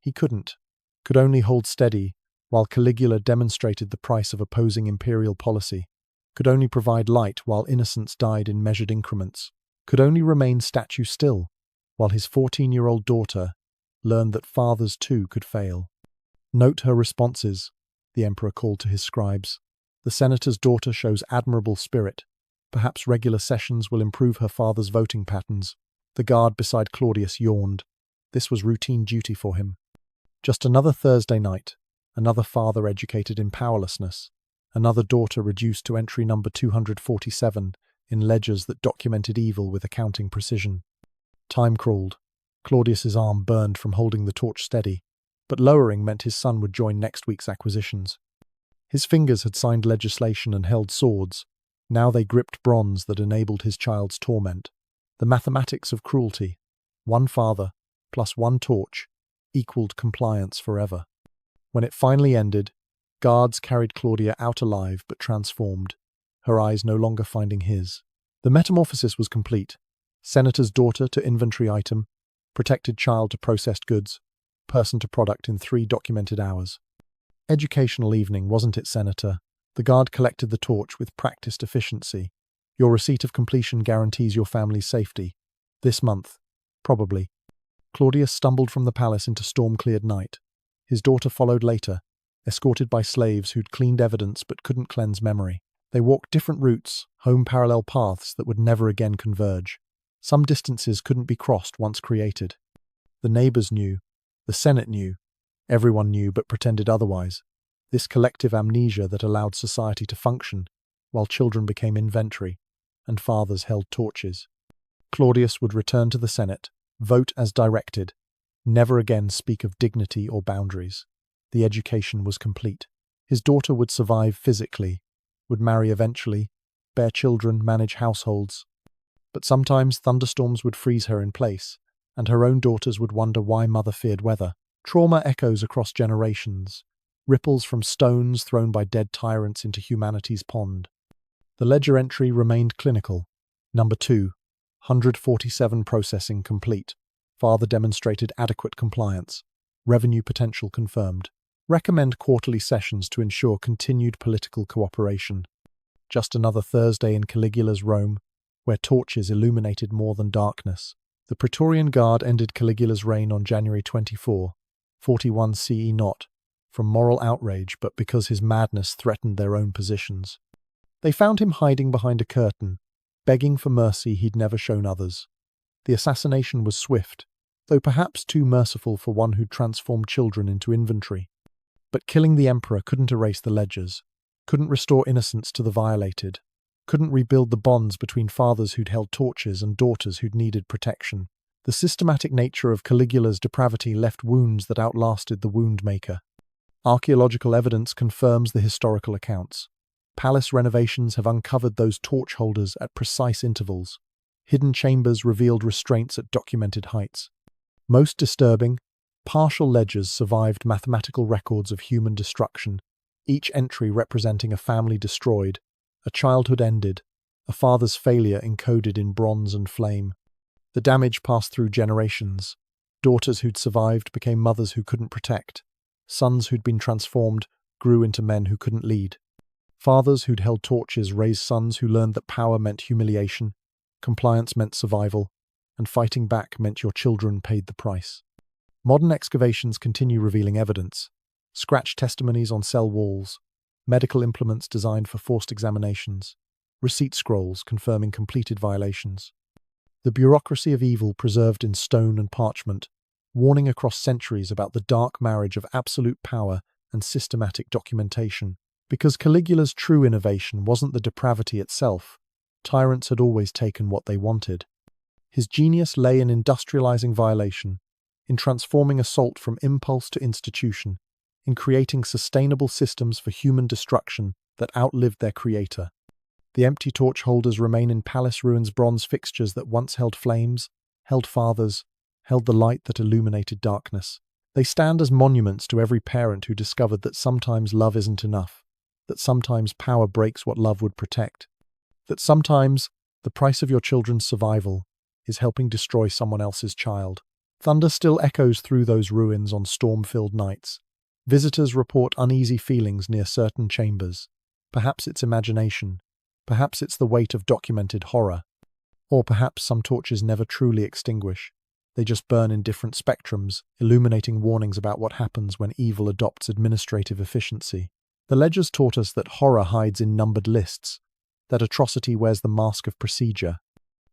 He couldn't, could only hold steady, while Caligula demonstrated the price of opposing imperial policy, could only provide light while innocents died in measured increments, could only remain statue still, while his 14-year-old daughter learned that fathers too could fail. "Note her responses," the emperor called to his scribes. "The senator's daughter shows admirable spirit. Perhaps regular sessions will improve her father's voting patterns." The guard beside Claudius yawned. This was routine duty for him. Just another Thursday night, another father educated in powerlessness, another daughter reduced to entry number 247 in ledgers that documented evil with accounting precision. Time crawled. Claudius's arm burned from holding the torch steady, but lowering meant his son would join next week's acquisitions. His fingers had signed legislation and held swords. Now they gripped bronze that enabled his child's torment. The mathematics of cruelty. One father plus one torch equaled compliance forever. When it finally ended, guards carried Claudia out alive but transformed, her eyes no longer finding his. The metamorphosis was complete. Senator's daughter to inventory item, protected child to processed goods, person to product in 3 documented hours. Educational evening, wasn't it, Senator? The guard collected the torch with practiced efficiency. Your receipt of completion guarantees your family's safety. This month, probably. Claudius stumbled from the palace into storm-cleared night. His daughter followed later, escorted by slaves who'd cleaned evidence but couldn't cleanse memory. They walked different routes, home parallel paths that would never again converge. Some distances couldn't be crossed once created. The neighbors knew. The Senate knew. Everyone knew but pretended otherwise. This collective amnesia that allowed society to function, while children became inventory, and fathers held torches. Claudius would return to the Senate, vote as directed, never again speak of dignity or boundaries. The education was complete. His daughter would survive physically, would marry eventually, bear children, manage households. But sometimes thunderstorms would freeze her in place, and her own daughters would wonder why mother feared weather. Trauma echoes across generations, ripples from stones thrown by dead tyrants into humanity's pond. The ledger entry remained clinical. Number 2, 147 processing complete. Father demonstrated adequate compliance. Revenue potential confirmed. Recommend quarterly sessions to ensure continued political cooperation. Just another Thursday in Caligula's Rome, where torches illuminated more than darkness. The Praetorian Guard ended Caligula's reign on January 24, 41 CE not from moral outrage but because his madness threatened their own positions. They found him hiding behind a curtain, begging for mercy he'd never shown others. The assassination was swift, though perhaps too merciful for one who'd transformed children into inventory. But killing the emperor couldn't erase the ledgers, couldn't restore innocence to the violated, couldn't rebuild the bonds between fathers who'd held torches and daughters who'd needed protection. The systematic nature of Caligula's depravity left wounds that outlasted the wound maker. Archaeological evidence confirms the historical accounts. Palace renovations have uncovered those torch holders at precise intervals. Hidden chambers revealed restraints at documented heights. Most disturbing, partial ledgers survived mathematical records of human destruction, each entry representing a family destroyed, a childhood ended, a father's failure encoded in bronze and flame. The damage passed through generations. Daughters who'd survived became mothers who couldn't protect. Sons who'd been transformed grew into men who couldn't lead. Fathers who'd held torches raised sons who learned that power meant humiliation, compliance meant survival, and fighting back meant your children paid the price. Modern excavations continue revealing evidence: scratched testimonies on cell walls, medical implements designed for forced examinations, receipt scrolls confirming completed violations. The bureaucracy of evil preserved in stone and parchment, warning across centuries about the dark marriage of absolute power and systematic documentation. Because Caligula's true innovation wasn't the depravity itself, tyrants had always taken what they wanted. His genius lay in industrializing violation, in transforming assault from impulse to institution, in creating sustainable systems for human destruction that outlived their creator. The empty torch holders remain in palace ruins, bronze fixtures that once held flames, held fathers, held the light that illuminated darkness. They stand as monuments to every parent who discovered that sometimes love isn't enough, that sometimes power breaks what love would protect, that sometimes the price of your children's survival is helping destroy someone else's child. Thunder still echoes through those ruins on storm-filled nights. Visitors report uneasy feelings near certain chambers. Perhaps it's imagination. Perhaps it's the weight of documented horror. Or perhaps some torches never truly extinguish. They just burn in different spectrums, illuminating warnings about what happens when evil adopts administrative efficiency. The ledgers taught us that horror hides in numbered lists, that atrocity wears the mask of procedure,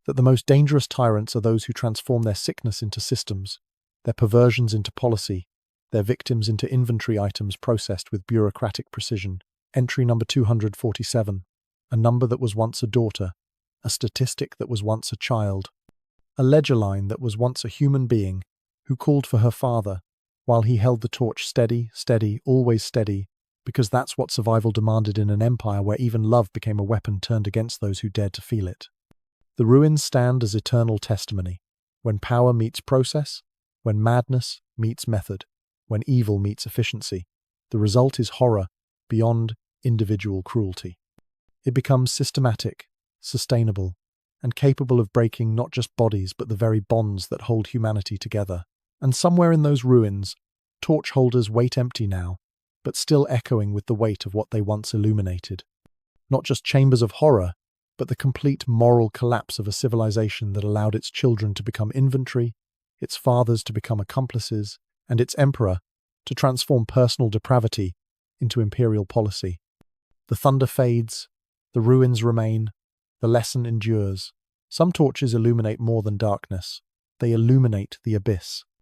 that the most dangerous tyrants are those who transform their sickness into systems, their perversions into policy, their victims into inventory items processed with bureaucratic precision. Entry number 247. A number that was once a daughter, a statistic that was once a child, a ledger line that was once a human being who called for her father, while he held the torch steady, steady, always steady, because that's what survival demanded in an empire where even love became a weapon turned against those who dared to feel it. The ruins stand as eternal testimony. When power meets process, when madness meets method, when evil meets efficiency, the result is horror beyond individual cruelty. It becomes systematic, sustainable, and capable of breaking not just bodies but the very bonds that hold humanity together. And somewhere in those ruins, torch holders wait empty now, but still echoing with the weight of what they once illuminated. Not just chambers of horror, but the complete moral collapse of a civilization that allowed its children to become inventory, its fathers to become accomplices, and its emperor to transform personal depravity into imperial policy. The thunder fades, the ruins remain, the lesson endures. Some torches illuminate more than darkness. They illuminate the abyss.